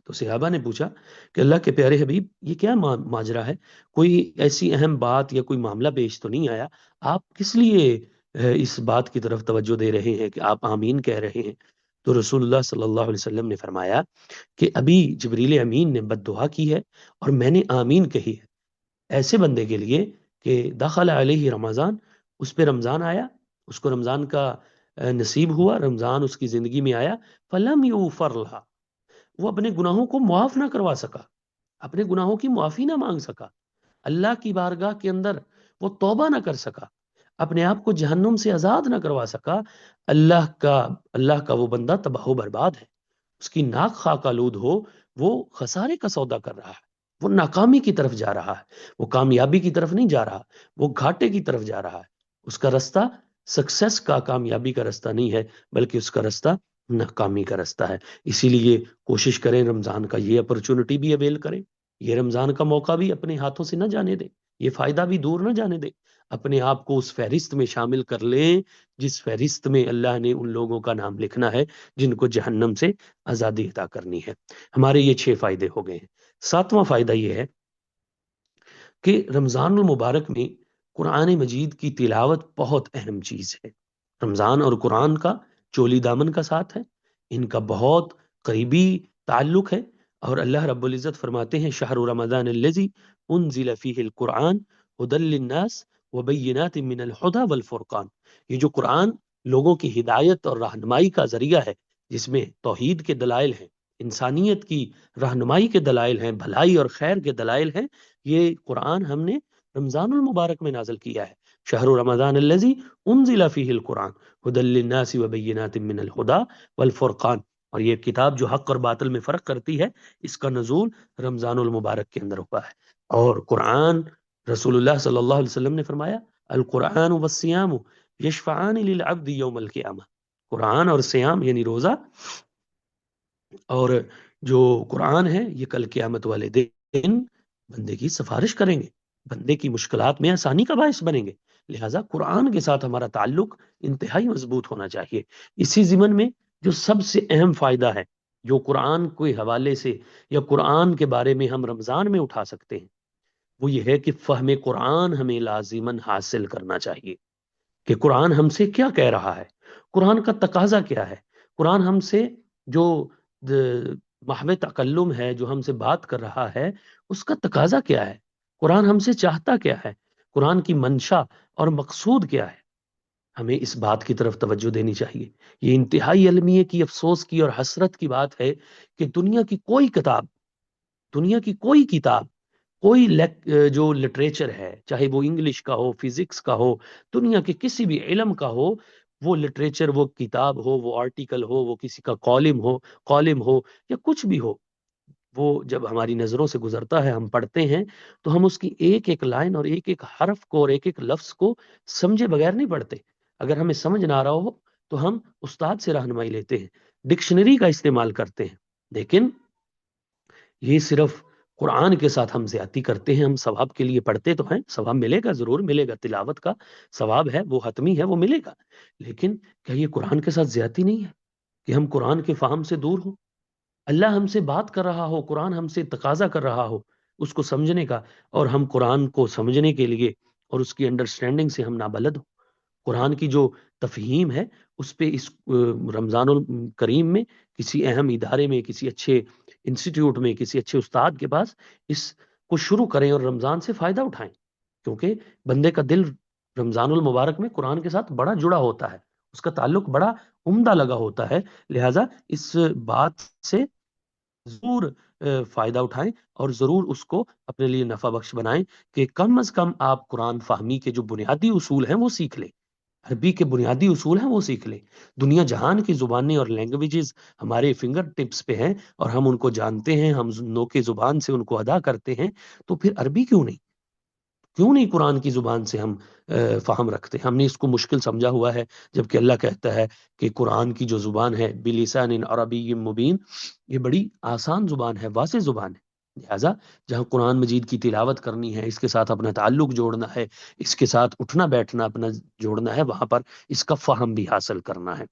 تو صحابہ نے پوچھا کہ اللہ کے پیارے حبیب یہ کیا ماجرا ہے، کوئی ایسی اہم بات یا کوئی معاملہ پیش تو نہیں آیا، آپ کس لیے اس بات کی طرف توجہ دے رہے ہیں کہ آپ آمین کہہ رہے ہیں، تو رسول اللہ صلی اللہ علیہ وسلم نے فرمایا کہ ابھی جبریل امین نے بد دعا کی ہے اور میں نے آمین کہی ہے ایسے بندے کے لیے کہ دخل علیہ رمضان، اس پہ رمضان آیا، اس کو رمضان کا نصیب ہوا، رمضان اس کی زندگی میں آیا، فلم یغفر لہا، وہ اپنے گناہوں کو معاف نہ کروا سکا، اپنے گناہوں کی معافی نہ مانگ سکا، اللہ کی بارگاہ کے اندر وہ توبہ نہ کر سکا، اپنے آپ کو جہنم سے آزاد نہ کروا سکا، اللہ کا وہ بندہ تباہ و برباد ہے، اس کی ناک خاک آلود ہو، وہ خسارے کا سودا کر رہا ہے، وہ ناکامی کی طرف جا رہا ہے، وہ کامیابی کی طرف نہیں جا رہا، وہ گھاٹے کی طرف جا رہا ہے، اس کا رستہ سکسیس کا، کامیابی کا رستہ نہیں ہے، بلکہ اس کا رستہ ناکامی کا رستہ ہے۔ اسی لیے کوشش کریں رمضان کا یہ اپرچونٹی بھی اویل کریں، یہ رمضان کا موقع بھی اپنے ہاتھوں سے نہ جانے دیں، یہ فائدہ بھی دور نہ جانے دیں، اپنے آپ کو اس فہرست میں شامل کر لیں جس فہرست میں اللہ نے ان لوگوں کا نام لکھنا ہے جن کو جہنم سے آزادی عطا کرنی ہے۔ ہمارے یہ 6 فائدے ہو گئے ہیں۔ 7واں فائدہ یہ ہے کہ رمضان المبارک میں قرآن مجید کی تلاوت بہت اہم چیز ہے۔ رمضان اور قرآن کا چولی دامن کا ساتھ ہے، ان کا بہت قریبی تعلق ہے، اور اللہ رب العزت فرماتے ہیں شہر رمضان الذی انزل فیہ القرآن ھدی للناس وبینات من الہدی والفرقان، یہ جو قرآن لوگوں کی ہدایت اور رہنمائی کا ذریعہ ہے، جس میں توحید کے دلائل ہیں، انسانیت کی رہنمائی کے دلائل ہیں، بھلائی اور خیر کے دلائل ہیں، یہ قرآن ہم نے رمضان المبارک میں نازل کیا ہے۔ شہر رمضان الذی انزل فیہ القرآن ھدی للناس وبینات من الہدی والفرقان، اور یہ کتاب جو حق اور باطل میں فرق کرتی ہے، اس کا نزول رمضان المبارک کے اندر ہوا ہے۔ اور قرآن، رسول اللہ صلی اللہ علیہ وسلم نے فرمایا القرآن والصیام یشفعان للعبد یوم القیامہ، قرآن اور صیام یعنی روزہ اور جو قرآن ہے یہ کل قیامت والے دن بندے کی سفارش کریں گے، بندے کی مشکلات میں آسانی کا باعث بنیں گے، لہٰذا قرآن کے ساتھ ہمارا تعلق انتہائی مضبوط ہونا چاہیے۔ اسی ضمن میں جو سب سے اہم فائدہ ہے جو قرآن کے حوالے سے یا قرآن کے بارے میں ہم رمضان میں اٹھا سکتے ہیں، وہ یہ ہے کہ فہم قرآن ہمیں لازماً حاصل کرنا چاہیے کہ قرآن ہم سے کیا کہہ رہا ہے، قرآن کا تقاضا کیا ہے، قرآن ہم سے جو محو تکلم ہے، جو ہم سے بات کر رہا ہے، اس کا تقاضا کیا ہے، قرآن ہم سے چاہتا کیا ہے، قرآن کی منشا اور مقصود کیا ہے، ہمیں اس بات کی طرف توجہ دینی چاہیے۔ یہ انتہائی المیہ کی، افسوس کی اور حسرت کی بات ہے کہ دنیا کی کوئی کتاب، کوئی جو لٹریچر ہے، چاہے وہ انگلش کا ہو، فزکس کا ہو، دنیا کے کسی بھی علم کا ہو، وہ لٹریچر، وہ کتاب ہو، وہ آرٹیکل ہو، وہ کسی کا کالم ہو یا کچھ بھی ہو، وہ جب ہماری نظروں سے گزرتا ہے، ہم پڑھتے ہیں، تو ہم اس کی ایک ایک لائن اور ایک ایک حرف کو اور ایک ایک لفظ کو سمجھے بغیر نہیں پڑھتے۔ اگر ہمیں سمجھ نہ آ رہا ہو تو ہم استاد سے رہنمائی لیتے ہیں، ڈکشنری کا استعمال کرتے ہیں، لیکن یہ صرف قرآن کے ساتھ ہم زیادتی کرتے ہیں۔ ہم ثواب کے لیے پڑھتے تو ہیں، ثواب ملے گا، ضرور ملے گا، تلاوت کا ثواب ہے، وہ حتمی ہے، وہ ملے گا، لیکن کیا یہ قرآن کے ساتھ زیادتی نہیں ہے کہ ہم قرآن کے فہم سے دور ہوں؟ اللہ ہم سے بات کر رہا ہو، قرآن ہم سے تقاضا کر رہا ہو اس کو سمجھنے کا، اور ہم قرآن کو سمجھنے کے لیے اور اس کی انڈرسٹینڈنگ سے ہم نابلد ہوں۔ قرآن کی جو تفہیم ہے اس پہ اس رمضان الکریم میں کسی اہم ادارے میں، کسی اچھے انسٹیٹیوٹ میں، کسی اچھے استاد کے پاس اس کو شروع کریں اور رمضان سے فائدہ اٹھائیں، کیونکہ بندے کا دل رمضان المبارک میں قرآن کے ساتھ بڑا جڑا ہوتا ہے، اس کا تعلق بڑا عمدہ لگا ہوتا ہے، لہٰذا اس بات سے ضرور فائدہ اٹھائیں اور ضرور اس کو اپنے لیے نفع بخش بنائیں کہ کم از کم آپ قرآن فہمی کے جو بنیادی اصول ہیں وہ سیکھ لیں، عربی کے بنیادی اصول ہیں وہ سیکھ لیں۔ دنیا جہان کی زبانیں اور لینگویجز ہمارے فنگر ٹپس پہ ہیں اور ہم ان کو جانتے ہیں، ہم نوک زبان سے ان کو ادا کرتے ہیں، تو پھر عربی کیوں نہیں قرآن کی زبان سے ہم فہم رکھتے ہیں؟ ہم نے اس کو مشکل سمجھا ہوا ہے، جبکہ اللہ کہتا ہے کہ قرآن کی جو زبان ہے بلسان عربی مبین، یہ بڑی آسان زبان ہے، واضح زبان ہے، لہٰذا جہاں قرآن مجید کی تلاوت کرنی ہے، اس کے ساتھ اپنا تعلق جوڑنا ہے، اس کے ساتھ اٹھنا بیٹھنا اپنا جوڑنا ہے، وہاں پر اس کا فہم بھی حاصل کرنا ہے۔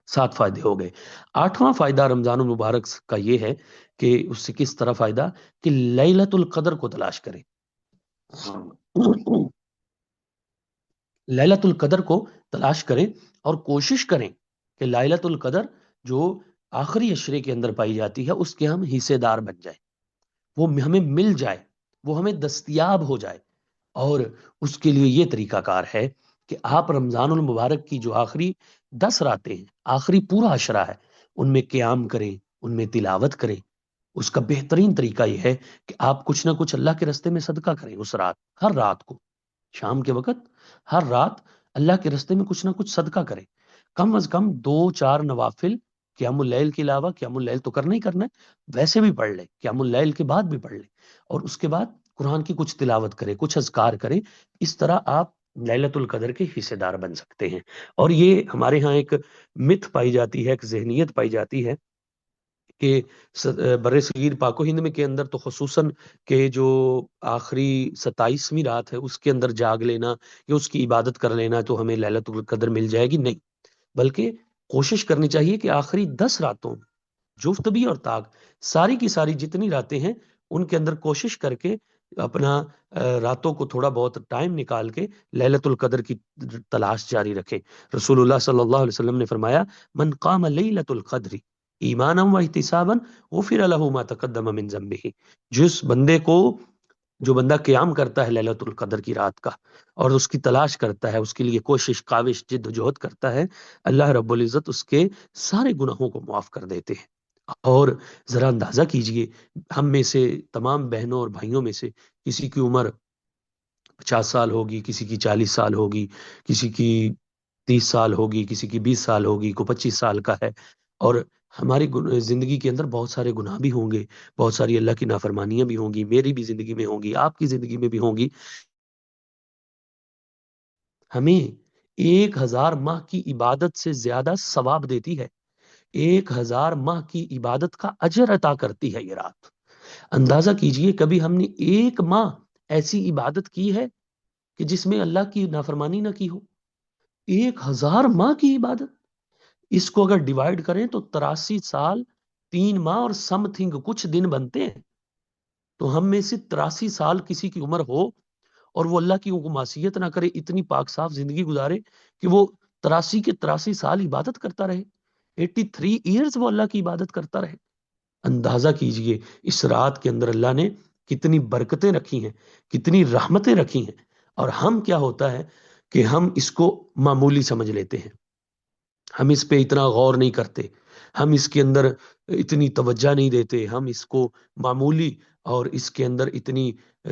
7 فائدے ہو گئے۔ 8واں فائدہ رمضان المبارک کا یہ ہے کہ اس سے کس طرح فائدہ کہ لیلۃ القدر کو تلاش کریں۔ ليلۃ القدر کو تلاش کریں اور کوشش کریں کہ ليلۃ القدر جو آخری عشرے کے اندر پائی جاتی ہے اس کے ہم حصے دار بن جائیں، وہ ہمیں مل جائے، وہ ہمیں دستیاب ہو جائے۔ اور اس کے لیے یہ طریقہ کار ہے کہ آپ رمضان المبارک کی جو آخری 10 راتیں ہیں، آخری پورا عشرہ ہے، ان میں قیام کریں، ان میں تلاوت کریں۔ اس کا بہترین طریقہ یہ ہے کہ آپ کچھ نہ کچھ اللہ کے رستے میں صدقہ کریں اس رات، ہر رات کو، شام کے وقت ہر رات اللہ کے رستے میں کچھ نہ کچھ صدقہ کریں۔ کم از کم 2-4 نوافل قیام اللیل کے علاوہ، قیام اللیل تو کرنا ہی کرنا ہے، ویسے بھی پڑھ لیں، قیام اللیل کے بعد بھی پڑھ لیں، اور اس کے بعد قرآن کی کچھ تلاوت کریں، کچھ اذکار کریں۔ اس طرح آپ ليلۃ القدر کے حصے دار بن سکتے ہیں۔ اور یہ ہمارے ہاں ایک مت پائی جاتی ہے، ایک ذہنیت پائی جاتی ہے کہ بر صغیر پاک و ہند میں کے اندر تو خصوصاً کہ جو آخری 27ویں رات ہے اس کے اندر جاگ لینا یا اس کی عبادت کر لینا تو ہمیں ليلۃ القدر مل جائے گی، نہیں، بلکہ کوشش کرنی چاہیے کہ آخری 10 راتوں، جفت بھی اور طاق، ساری کی ساری جتنی راتیں ہیں ان کے اندر کوشش کر کے اپنا راتوں کو تھوڑا بہت ٹائم نکال کے ليلۃ القدر کی تلاش جاری رکھیں۔ رسول اللہ صلی اللہ علیہ وسلم نے فرمایا، من قام لیلۃ القدر ایمانا و احتسابا غفر له ما تقدم من ذنبه، جو بندہ قیام کرتا ہے ليلۃ القدر کی رات کا اور اس کی تلاش کرتا ہے، اس کے لیے کوشش، کاوش، جد و جہد کرتا ہے، اللہ رب العزت اس کے سارے گناہوں کو معاف کر دیتے ہیں۔ اور ذرا اندازہ کیجئے، ہم میں سے تمام بہنوں اور بھائیوں میں سے کسی کی عمر 50 سال ہوگی، کسی کی 40 سال ہوگی، کسی کی 30 سال ہوگی، کسی کی 20 سال ہوگی، کوئی 25 سال کا ہے، اور ہماری زندگی کے اندر بہت سارے گناہ بھی ہوں گے، بہت ساری اللہ کی نافرمانیاں بھی ہوں گی، میری بھی زندگی میں ہوں گی، آپ کی زندگی میں بھی ہوں گی۔ ہمیں 1000 ماہ کی عبادت سے زیادہ ثواب دیتی ہے، 1000 ماہ کی عبادت کا اجر عطا کرتی ہے یہ رات۔ اندازہ کیجئے کبھی ہم نے 1 ماہ ایسی عبادت کی ہے کہ جس میں اللہ کی نافرمانی نہ کی ہو؟ 1000 ماہ کی عبادت، اس کو اگر ڈیوائیڈ کریں تو 83 سال، 3 ماہ اور سم تھنگ کچھ دن بنتے ہیں۔ تو ہم میں سے 83 سال کسی کی عمر ہو اور وہ اللہ کی معصیت نہ کرے، اتنی پاک صاف زندگی گزارے کہ وہ 83 کے 83 سال عبادت کرتا رہے، 83 ایئرز وہ اللہ کی عبادت کرتا رہے۔ اندازہ کیجئے اس رات کے اندر اللہ نے کتنی برکتیں رکھی ہیں، کتنی رحمتیں رکھی ہیں، اور ہم کیا ہوتا ہے کہ ہم اس کو معمولی سمجھ لیتے ہیں، ہم اس پہ اتنا غور نہیں کرتے، ہم اس کے اندر اتنی توجہ نہیں دیتے، ہم اس کو معمولی اور اس کے اندر اتنی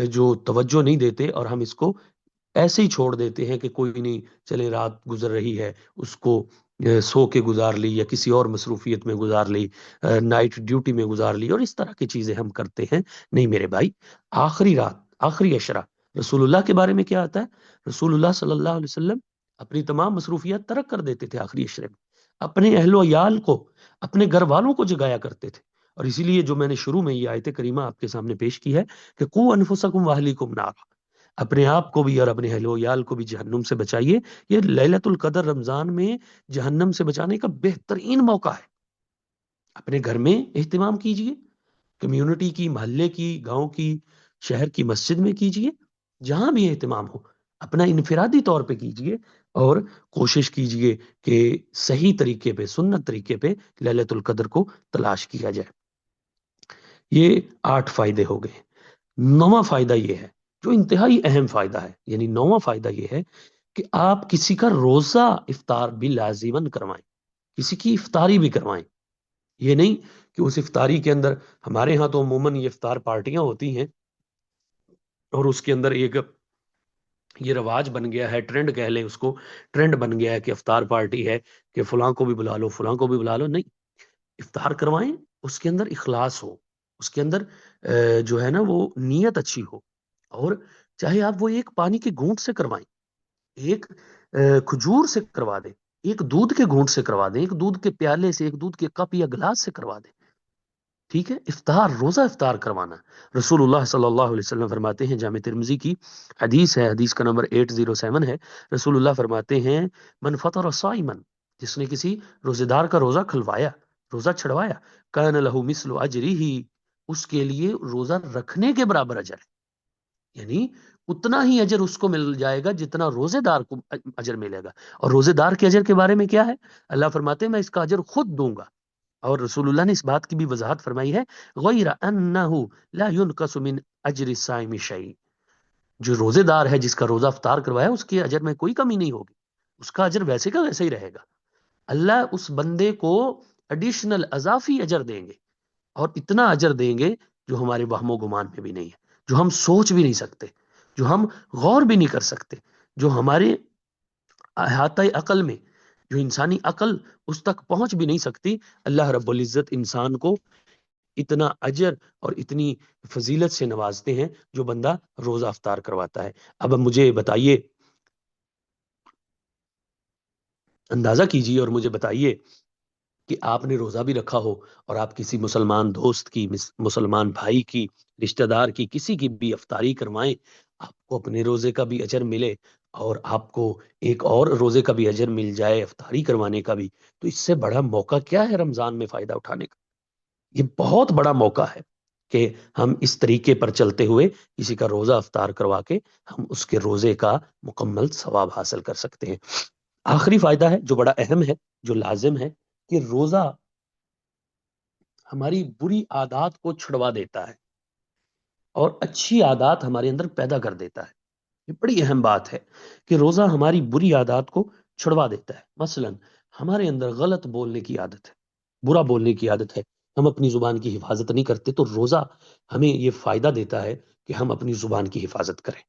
جو توجہ نہیں دیتے، اور ہم اس کو ایسے ہی چھوڑ دیتے ہیں کہ کوئی نہیں، چلے رات گزر رہی ہے، اس کو سو کے گزار لی یا کسی اور مصروفیت میں گزار لی، نائٹ ڈیوٹی میں گزار لی، اور اس طرح کی چیزیں ہم کرتے ہیں۔ نہیں میرے بھائی، آخری رات، آخری عشرہ، رسول اللہ کے بارے میں کیا آتا ہے؟ رسول اللہ صلی اللہ علیہ وسلم اپنی تمام مصروفیات ترک کر دیتے تھے آخری عشرے میں، اپنے اہل و عیال کو، اپنے گھر والوں کو جگایا کرتے تھے۔ اور اسی لیے جو میں نے شروع میں یہ آیت کریمہ آپ کے سامنے پیش کی ہے کہ قوا انفسکم واہلیکم نارا، اپنے آپ کو بھی اور اپنے اہل و عیال کو بھی جہنم سے بچائیے۔ یہ ليلۃ القدر رمضان میں جہنم سے بچانے کا بہترین موقع ہے۔ اپنے گھر میں اہتمام کیجئے، کمیونٹی کی، محلے کی، گاؤں کی، شہر کی مسجد میں کیجئے، جہاں بھی اہتمام ہو اپنا انفرادی طور پہ کیجئے، اور کوشش کیجئے کہ صحیح طریقے پہ، سنت طریقے پہ ليلۃ القدر کو تلاش کیا جائے۔ یہ 8 فائدے ہو گئے۔ 9واں فائدہ یہ ہے جو انتہائی اہم فائدہ ہے، یعنی 9واں فائدہ یہ ہے کہ آپ کسی کا روزہ افطار بھی لازماً کروائیں، کسی کی افطاری بھی کروائیں۔ یہ نہیں کہ اس افطاری کے اندر، ہمارے ہاں تو عموماً یہ افطار پارٹیاں ہوتی ہیں اور اس کے اندر ایک یہ رواج بن گیا ہے، ٹرینڈ کہہ لیں اس کو، ٹرینڈ بن گیا ہے کہ افطار پارٹی ہے کہ فلاں کو بھی بلا لو، فلاں کو بھی بلا لو۔ نہیں، افطار کروائیں، اس کے اندر اخلاص ہو، اس کے اندر جو ہے نا وہ نیت اچھی ہو، اور چاہے آپ وہ ایک پانی کے گھونٹ سے کروائیں، ایک کھجور سے کروا دیں، ایک دودھ کے گھونٹ سے کروا دیں، ایک دودھ کے پیالے سے، ایک دودھ کے کپ یا گلاس سے کروا دیں، ٹھیک ہے؟ افطار، روزہ افطار کروانا۔ رسول اللہ صلی اللہ علیہ وسلم فرماتے ہیں، جامع ترمذی کی حدیث ہے، حدیث کا نمبر 807 ہے، رسول اللہ فرماتے ہیں، من فطر صائما، جس نے کسی روزے دار کا روزہ کھلوایا، روزہ چھڑوایا، کان لہ مثل اجرہ، اس کے لیے روزہ رکھنے کے برابر اجر ہے۔ یعنی اتنا ہی اجر اس کو مل جائے گا جتنا روزے دار کو اجر ملے گا. اور روزے دار کے اجر کے بارے میں کیا ہے؟ اللہ فرماتے ہیں میں اس کا اجر خود دوں گا. اور رسول اللہ نے اس بات کی بھی وضاحت فرمائی ہے غیر انہ لا ينقص من اجر الصائم شیء. جو روزے دار ہے جس کا روزہ افطار کروایا اس کے اجر میں کوئی کمی نہیں ہوگی، اس کا اجر ویسے کا ویسے ہی رہے گا. اللہ اس بندے کو ایڈیشنل اضافی اجر دیں گے، اور اتنا اجر دیں گے جو ہمارے وہم و گمان میں بھی نہیں ہے، جو ہم سوچ بھی نہیں سکتے، جو ہم غور بھی نہیں کر سکتے، جو ہمارے احاطہ عقل میں، جو انسانی عقل اس تک پہنچ بھی نہیں سکتی. اللہ رب العزت انسان کو اتنا اجر اور اتنی فضیلت سے نوازتے ہیں جو بندہ روزہ افطار کرواتا ہے. اب مجھے بتائیے، اندازہ کیجیے اور مجھے بتائیے کہ آپ نے روزہ بھی رکھا ہو اور آپ کسی مسلمان دوست کی، مسلمان بھائی کی، رشتہ دار کی، کسی کی بھی افطاری کروائیں، آپ کو اپنے روزے کا بھی اجر ملے اور آپ کو ایک اور روزے کا بھی اجر مل جائے افطاری کروانے کا بھی، تو اس سے بڑا موقع کیا ہے رمضان میں فائدہ اٹھانے کا؟ یہ بہت بڑا موقع ہے کہ ہم اس طریقے پر چلتے ہوئے کسی کا روزہ افطار کروا کے ہم اس کے روزے کا مکمل ثواب حاصل کر سکتے ہیں. آخری فائدہ ہے جو بڑا اہم ہے، جو لازم ہے، کہ روزہ ہماری بری عادات کو چھڑوا دیتا ہے اور اچھی عادات ہمارے اندر پیدا کر دیتا ہے. یہ بڑی اہم بات ہے کہ روزہ ہماری بری عادات کو چھڑوا دیتا ہے. مثلا ہمارے اندر غلط بولنے کی عادت ہے، برا بولنے کی عادت ہے، ہم اپنی زبان کی حفاظت نہیں کرتے، تو روزہ ہمیں یہ فائدہ دیتا ہے کہ ہم اپنی زبان کی حفاظت کریں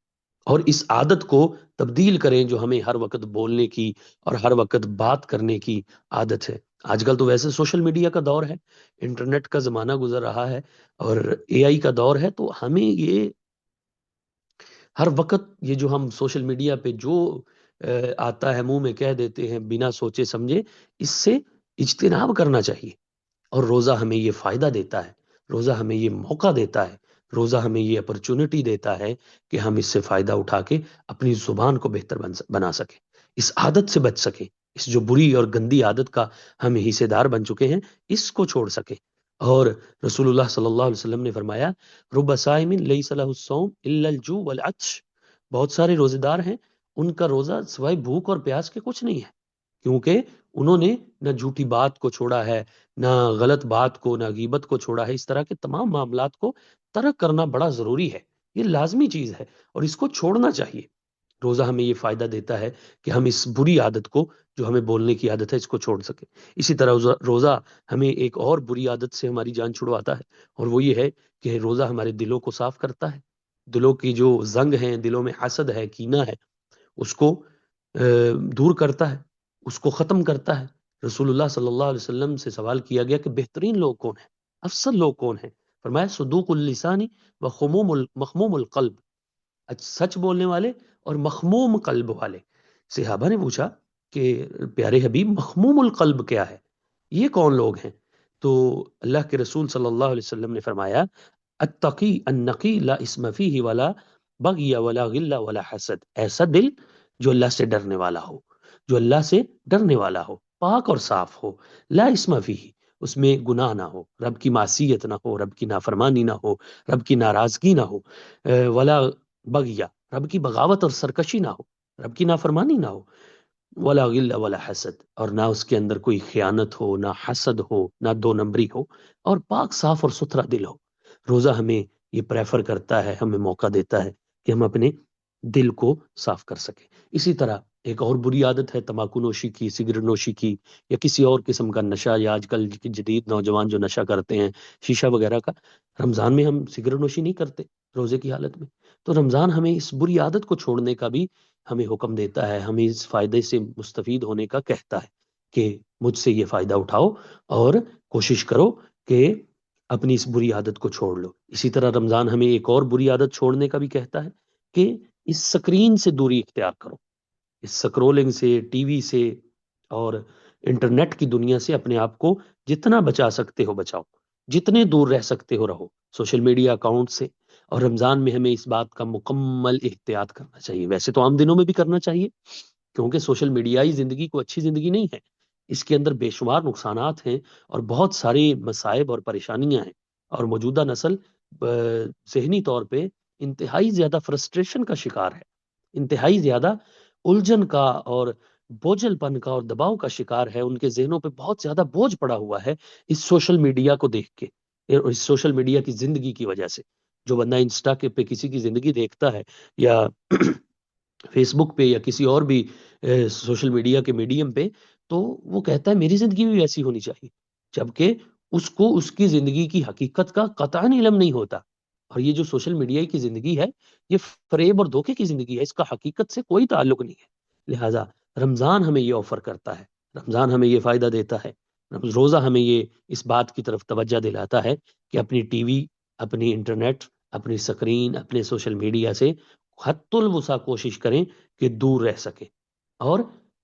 اور اس عادت کو تبدیل کریں جو ہمیں ہر وقت بولنے کی اور ہر وقت بات کرنے کی عادت ہے. آج کل تو ویسے سوشل میڈیا کا دور ہے، انٹرنیٹ کا زمانہ گزر رہا ہے اور اے آئی کا دور ہے، تو ہمیں یہ ہر وقت یہ جو ہم سوشل میڈیا پہ جو آتا ہے منہ میں کہہ دیتے ہیں بنا سوچے سمجھے، اس سے اجتناب کرنا چاہیے. اور روزہ ہمیں یہ فائدہ دیتا ہے، روزہ ہمیں یہ موقع دیتا ہے، روزہ ہمیں یہ اپرچونٹی دیتا ہے کہ ہم اس سے فائدہ اٹھا کے اپنی زبان کو بہتر بنا سکیں، اس عادت سے بچ سکیں، اس جو بری اور گندی عادت کا ہم حصے دار بن چکے ہیں اس کو چھوڑ سکیں. اور رسول اللہ صلی اللہ علیہ وسلم نے فرمایا رب صائم لیس لہ الصوم الا الجوع والعطش. بہت سارے روزے دار ہیں ان کا روزہ سوائے بھوک اور پیاس کے کچھ نہیں ہے، کیونکہ انہوں نے نہ جھوٹی بات کو چھوڑا ہے، نہ غلط بات کو، نہ غیبت کو چھوڑا ہے. اس طرح کے تمام معاملات کو ترک کرنا بڑا ضروری ہے، یہ لازمی چیز ہے اور اس کو چھوڑنا چاہیے. روزہ ہمیں یہ فائدہ دیتا ہے کہ ہم اس بری عادت کو، جو ہمیں بولنے کی عادت ہے، اس کو چھوڑ سکیں. اسی طرح روزہ ہمیں ایک اور بری عادت سے ہماری جان چھڑواتا ہے، اور وہ یہ ہے کہ روزہ ہمارے دلوں کو صاف کرتا ہے. دلوں کی جو زنگ ہیں، دلوں میں حسد ہے، کینہ ہے، اس کو دور کرتا ہے، اس کو ختم کرتا ہے. رسول اللہ صلی اللہ علیہ وسلم سے سوال کیا گیا کہ بہترین لوگ کون ہیں، افضل لوگ کون ہیں؟ فرمایا صدوق اللسانی و مخموم القلب. سچ بولنے والے اور مخموم قلب والے. صحابہ نے پوچھا کہ پیارے حبیب مخموم القلب کیا ہے، یہ کون لوگ ہیں؟ تو اللہ کے رسول صلی اللہ علیہ وسلم نے فرمایا التقی النقی لا اسم فیہ ولا بغی ولا غل ولا حسد. ایسا دل جو اللہ سے ڈرنے والا ہو، جو اللہ سے ڈرنے والا ہو، پاک اور صاف ہو، لا اسم فیہ، اس میں گناہ نہ ہو، رب کی معصیت نہ ہو، رب کی نافرمانی نہ ہو، رب کی ناراضگی نہ ہو، ولا بغیا، رب کی بغاوت اور سرکشی نہ ہو، رب کی نافرمانی نہ ہو، ولا غل ولا حسد، اور نہ اس کے اندر کوئی خیانت ہو، نہ حسد ہو، نہ دو نمبری ہو، اور پاک صاف اور ستھرا دل ہو. روزہ ہمیں یہ پریفر کرتا ہے، ہمیں موقع دیتا ہے کہ ہم اپنے دل کو صاف کر سکیں. اسی طرح ایک اور بری عادت ہے تمباکو نوشی کی، سگریٹ نوشی کی، یا کسی اور قسم کا نشہ، یا آج کل کی جدید نوجوان جو نشہ کرتے ہیں شیشہ وغیرہ کا. رمضان میں ہم سگریٹ نوشی نہیں کرتے روزے کی حالت میں، تو رمضان ہمیں اس بری عادت کو چھوڑنے کا بھی ہمیں حکم دیتا ہے، ہمیں اس فائدے سے مستفید ہونے کا کہتا ہے کہ مجھ سے یہ فائدہ اٹھاؤ اور کوشش کرو کہ اپنی اس بری عادت کو چھوڑ لو. اسی طرح رمضان ہمیں ایک اور بری عادت چھوڑنے کا بھی کہتا ہے کہ اس سکرین سے دوری اختیار کرو، اس سکرولنگ سے، ٹی وی سے اور انٹرنیٹ کی دنیا سے اپنے آپ کو جتنا بچا سکتے ہو بچاؤ، جتنے دور رہ سکتے ہو رہو سوشل میڈیا اکاؤنٹ سے. اور رمضان میں ہمیں اس بات کا مکمل احتیاط کرنا چاہیے، ویسے تو عام دنوں میں بھی کرنا چاہیے کیونکہ سوشل میڈیائی زندگی کو اچھی زندگی نہیں ہے، اس کے اندر بے شمار نقصانات ہیں اور بہت سارے مصائب اور پریشانیاں ہیں، اور موجودہ نسل ذہنی طور پہ انتہائی زیادہ فرسٹریشن کا شکار ہے، انتہائی زیادہ الجھن کا اور بوجھل پن کا اور دباؤ کا شکار ہے، ان کے ذہنوں پہ بہت زیادہ بوجھ پڑا ہوا ہے اس سوشل میڈیا کو دیکھ کے، اس سوشل میڈیا کی زندگی کی وجہ سے۔ جو بندہ انسٹا کے پہ کسی کی زندگی دیکھتا ہے، یا فیس بک پہ یا کسی اور بھی سوشل میڈیا کے میڈیم پہ، تو وہ کہتا ہے میری زندگی بھی ویسی ہونی چاہیے، جبکہ اس کو اس کی زندگی کی حقیقت کا قطعاً علم نہیں ہوتا۔ اور یہ جو سوشل میڈیا کی زندگی ہے، یہ فریب اور دھوکے کی زندگی ہے، اس کا حقیقت سے کوئی تعلق نہیں ہے۔ لہٰذا رمضان ہمیں یہ آفر کرتا ہے، رمضان ہمیں یہ فائدہ دیتا ہے، روزہ ہمیں یہ اس بات کی طرف توجہ دلاتا ہے کہ اپنی ٹی وی، اپنی انٹرنیٹ، اپنی اسکرین، اپنے سوشل میڈیا سے حد الوسع کوشش کریں کہ دور رہ سکیں، اور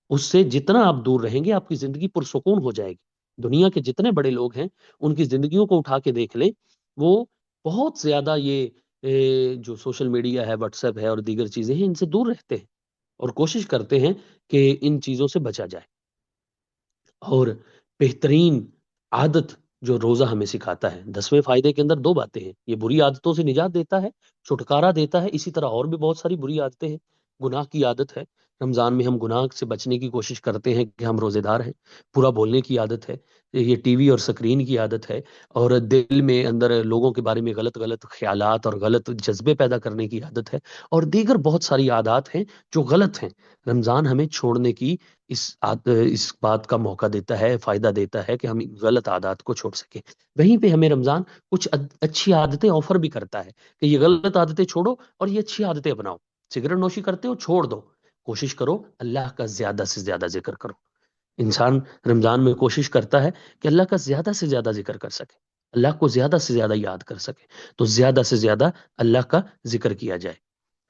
اس سے جتنا آپ دور رہیں گے آپ کی زندگی پرسکون ہو جائے گی۔ دنیا کے جتنے بڑے لوگ ہیں ان کی زندگیوں کو اٹھا کے دیکھ لیں، وہ بہت زیادہ یہ جو سوشل میڈیا ہے، واٹس ایپ ہے اور دیگر چیزیں ہیں، ان سے دور رہتے ہیں اور کوشش کرتے ہیں کہ ان چیزوں سے بچا جائے۔ اور بہترین عادت جو روزہ ہمیں سکھاتا ہے، 10ویں فائدے کے اندر دو باتیں ہیں، یہ بری عادتوں سے نجات دیتا ہے، چھٹکارا دیتا ہے، اسی طرح اور بھی بہت ساری بری عادتیں ہیں۔ گناہ کی عادت ہے، رمضان میں ہم گناہ سے بچنے کی کوشش کرتے ہیں کہ ہم روزے دار ہیں۔ برا بولنے کی عادت ہے، یہ ٹی وی اور سکرین کی عادت ہے، اور دل میں اندر لوگوں کے بارے میں غلط غلط خیالات اور غلط جذبے پیدا کرنے کی عادت ہے، اور دیگر بہت ساری عادات ہیں جو غلط ہیں۔ رمضان ہمیں چھوڑنے کی اس بات کا موقع دیتا ہے، فائدہ دیتا ہے کہ ہم غلط عادات کو چھوڑ سکیں۔ وہیں پہ ہمیں رمضان کچھ اچھی عادتیں آفر بھی کرتا ہے کہ یہ غلط عادتیں چھوڑو اور یہ اچھی عادتیں اپناؤ۔ سگریٹ نوشی کرتے ہو، چھوڑ دو، کوشش کرو اللہ کا زیادہ سے زیادہ ذکر کرو۔ انسان رمضان میں کوشش کرتا ہے کہ اللہ کا زیادہ سے زیادہ ذکر کر سکے، اللہ کو زیادہ سے زیادہ یاد کر سکے، تو زیادہ سے زیادہ اللہ کا ذکر کیا جائے۔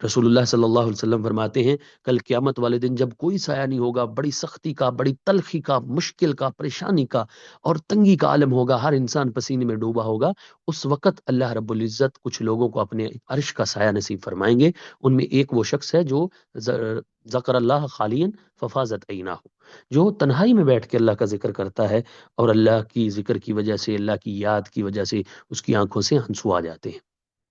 رسول اللہ صلی اللہ علیہ وسلم فرماتے ہیں کل قیامت والے دن جب کوئی سایہ نہیں ہوگا، بڑی سختی کا، بڑی تلخی کا، مشکل کا، پریشانی کا اور تنگی کا عالم ہوگا، ہر انسان پسینے میں ڈوبا ہوگا، اس وقت اللہ رب العزت کچھ لوگوں کو اپنے عرش کا سایہ نصیب فرمائیں گے۔ ان میں ایک وہ شخص ہے جو ذکر اللہ خالین ففازت عیناہ، جو تنہائی میں بیٹھ کے اللہ کا ذکر کرتا ہے، اور اللہ کی ذکر کی وجہ سے، اللہ کی یاد کی وجہ سے اس کی آنکھوں سے ہنسو آ جاتے ہیں۔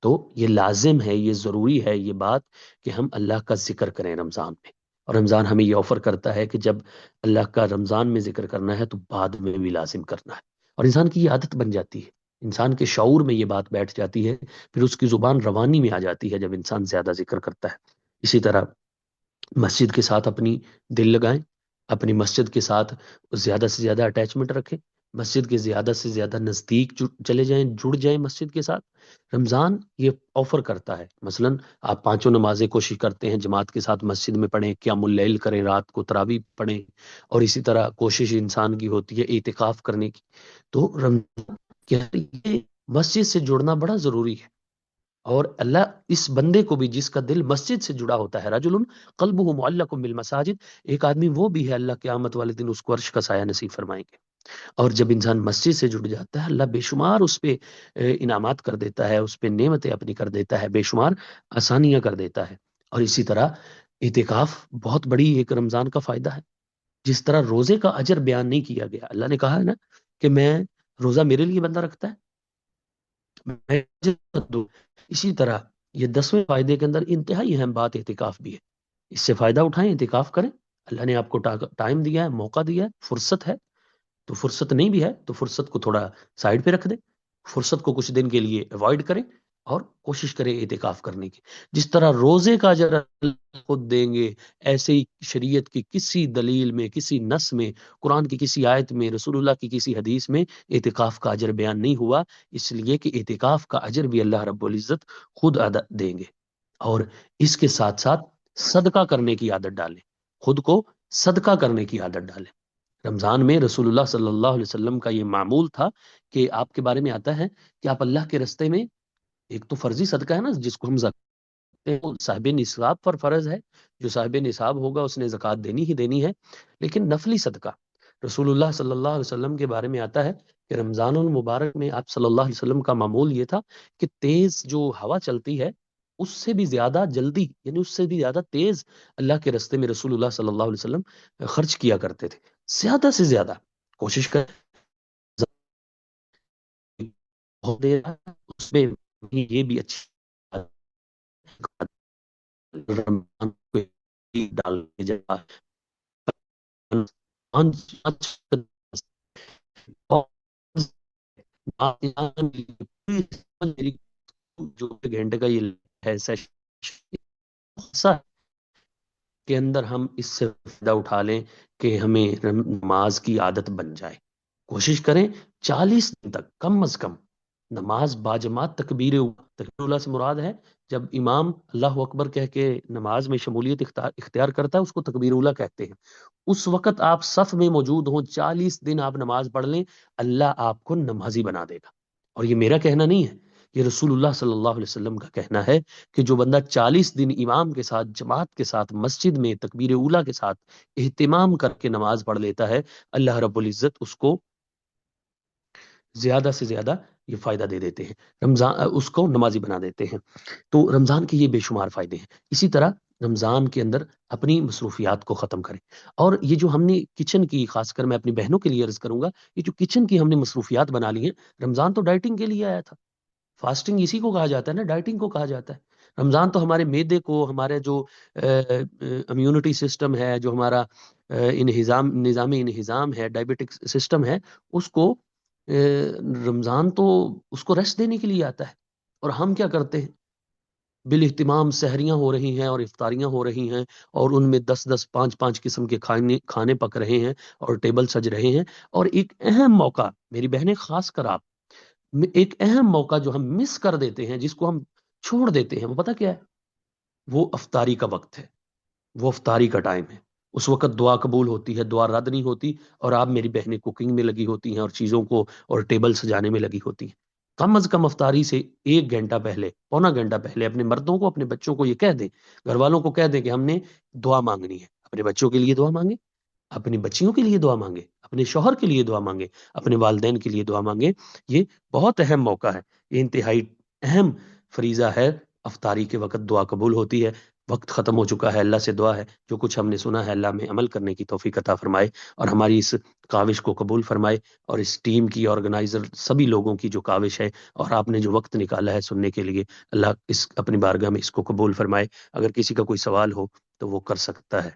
تو یہ لازم ہے، یہ ضروری ہے یہ بات کہ ہم اللہ کا ذکر کریں رمضان میں۔ اور رمضان ہمیں یہ آفر کرتا ہے کہ جب اللہ کا رمضان میں ذکر کرنا ہے تو بعد میں بھی لازم کرنا ہے، اور انسان کی یہ عادت بن جاتی ہے، انسان کے شعور میں یہ بات بیٹھ جاتی ہے، پھر اس کی زبان روانی میں آ جاتی ہے جب انسان زیادہ ذکر کرتا ہے۔ اسی طرح مسجد کے ساتھ اپنی دل لگائیں، اپنی مسجد کے ساتھ زیادہ سے زیادہ اٹیچمنٹ رکھیں، مسجد کے زیادہ سے زیادہ نزدیک چلے جائیں، جڑ جائیں مسجد کے ساتھ۔ رمضان یہ آفر کرتا ہے، مثلا آپ پانچوں نمازیں کوشش کرتے ہیں جماعت کے ساتھ مسجد میں پڑھیں، قیام اللیل کریں، رات کو تراویح پڑھیں، اور اسی طرح کوشش انسان کی ہوتی ہے اعتکاف کرنے کی۔ تو رمضان یہ مسجد سے جڑنا بڑا ضروری ہے، اور اللہ اس بندے کو بھی جس کا دل مسجد سے جڑا ہوتا ہے، رجل قلبہ معلق بالمساجد، ایک آدمی وہ بھی ہے اللہ قیامت والے دن اس کو عرش کا سایہ نصیب فرمائیں گے۔ اور جب انسان مسجد سے جڑ جاتا ہے، اللہ بے شمار اس پہ انعامات کر دیتا ہے، اس پہ نعمتیں اپنی کر دیتا ہے، بے شمار آسانیاں کر دیتا ہے۔ اور اسی طرح اعتکاف بہت بڑی ایک رمضان کا فائدہ ہے۔ جس طرح روزے کا اجر بیان نہیں کیا گیا، اللہ نے کہا ہے نا کہ میں روزہ میرے لیے بندہ رکھتا ہے، میں اجر دوں۔ اسی طرح یہ 10ویں فائدے کے اندر انتہائی اہم بات اعتکاف بھی ہے، اس سے فائدہ اٹھائیں، اعتکاف کریں۔ اللہ نے آپ کو ٹائم دیا ہے، موقع دیا ہے، فرصت ہے، تو فرصت نہیں بھی ہے تو فرصت کو تھوڑا سائڈ پہ رکھ دیں، فرصت کو کچھ دن کے لیے اوائڈ کریں، اور کوشش کریں اعتکاف کرنے کی۔ جس طرح روزے کا اجر اللہ خود دیں گے، ایسے ہی شریعت کی کسی دلیل میں، کسی نص میں، قرآن کی کسی آیت میں، رسول اللہ کی کسی حدیث میں اعتکاف کا اجر بیان نہیں ہوا، اس لیے کہ اعتکاف کا اجر بھی اللہ رب العزت خود دیں گے۔ اور اس کے ساتھ ساتھ صدقہ کرنے کی عادت ڈالیں، خود کو صدقہ کرنے کی عادت ڈالیں۔ رمضان میں رسول اللہ صلی اللہ علیہ وسلم کا یہ معمول تھا کہ آپ کے بارے میں آتا ہے کہ آپ اللہ کے رستے میں، ایک تو فرضی صدقہ ہے نا جس کو ہم صاحب نصاب پر فرض ہے، جو صاحب نصاب ہوگا اس نے زکوٰۃ دینی ہی دینی ہے، لیکن نفلی صدقہ رسول اللہ صلی اللہ علیہ وسلم کے بارے میں آتا ہے کہ رمضان المبارک میں آپ صلی اللہ علیہ وسلم کا معمول یہ تھا کہ تیز جو ہوا چلتی ہے اس سے بھی زیادہ جلدی، یعنی اس سے بھی زیادہ تیز اللہ کے رستے میں رسول اللہ صلی اللہ علیہ وسلم خرچ کیا کرتے تھے، زیادہ سے زیادہ کوشش کر اس میں یہ بھی اچھی رمضان کو ڈال کے جا جو گھنٹے کا یہ ہے کے اندر ہم اس سے فائدہ اٹھا لیں کہ ہمیں نماز کی عادت بن جائے. کوشش کریں 40 دن تک کم از کم نماز باجماعت تکبیر اولیٰ سے مراد ہے جب امام اللہ اکبر کہہ کے نماز میں شمولیت اختیار کرتا ہے اس کو تکبیر اولیٰ کہتے ہیں. اس وقت آپ صف میں موجود ہوں 40 دن آپ نماز پڑھ لیں اللہ آپ کو نمازی بنا دے گا. اور یہ میرا کہنا نہیں ہے یہ رسول اللہ صلی اللہ علیہ وسلم کا کہنا ہے کہ جو بندہ 40 دن امام کے ساتھ جماعت کے ساتھ مسجد میں تکبیر اولیٰ کے ساتھ اہتمام کر کے نماز پڑھ لیتا ہے اللہ رب العزت اس کو زیادہ سے زیادہ یہ فائدہ دے دیتے ہیں رمضان اس کو نمازی بنا دیتے ہیں. تو رمضان کے یہ بے شمار فائدے ہیں. اسی طرح رمضان کے اندر اپنی مصروفیات کو ختم کریں. اور یہ جو ہم نے کچن کی خاص کر میں اپنی بہنوں کے لیے عرض کروں گا یہ جو کچن کی ہم نے مصروفیات بنا لی ہیں رمضان تو ڈائٹنگ کے لیے آیا تھا. فاسٹنگ اسی کو کہا جاتا ہے نا ڈائٹنگ کو کہا جاتا ہے. رمضان تو ہمارے معدے کو ہمارے جو امیونٹی سسٹم ہے جو ہمارا نظام انہضام ہے ڈائبٹک سسٹم ہے اس کو رمضان تو اس کو ریسٹ دینے کے لیے آتا ہے. اور ہم کیا کرتے ہیں بالاہتمام سحریاں ہو رہی ہیں اور افطاریاں ہو رہی ہیں اور ان میں 10 5 قسم کے کھانے پک رہے ہیں اور ٹیبل سج رہے ہیں. اور ایک اہم موقع میری بہنیں خاص کر آپ ایک اہم موقع جو ہم مس کر دیتے ہیں جس کو ہم چھوڑ دیتے ہیں وہ پتہ کیا ہے وہ افطاری کا وقت ہے. وہ افطاری کا ٹائم ہے. اس وقت دعا قبول ہوتی ہے دعا رد نہیں ہوتی اور آپ میری بہنیں کوکنگ میں لگی ہوتی ہیں اور چیزوں کو اور ٹیبل سجانے میں لگی ہوتی ہیں. کم از کم افطاری سے 1 گھنٹہ پہلے پونا گھنٹہ پہلے اپنے مردوں کو اپنے بچوں کو یہ کہہ دیں گھر والوں کو کہہ دیں کہ ہم نے دعا مانگنی ہے. اپنے بچوں کے لیے دعا مانگے اپنی بچیوں کے لیے دعا مانگے اپنے شوہر کے لیے دعا مانگے اپنے والدین کے لیے دعا مانگے. یہ بہت اہم موقع ہے. یہ انتہائی اہم فریضہ ہے. افطاری کے وقت دعا قبول ہوتی ہے. وقت ختم ہو چکا ہے. اللہ سے دعا ہے جو کچھ ہم نے سنا ہے اللہ میں عمل کرنے کی توفیق عطا فرمائے اور ہماری اس کاوش کو قبول فرمائے اور اس ٹیم کی آرگنائزر سبھی لوگوں کی جو کاوش ہے اور آپ نے جو وقت نکالا ہے سننے کے لیے اللہ اس اپنی بارگاہ میں اس کو قبول فرمائے. اگر کسی کا کوئی سوال ہو تو وہ کر سکتا ہے.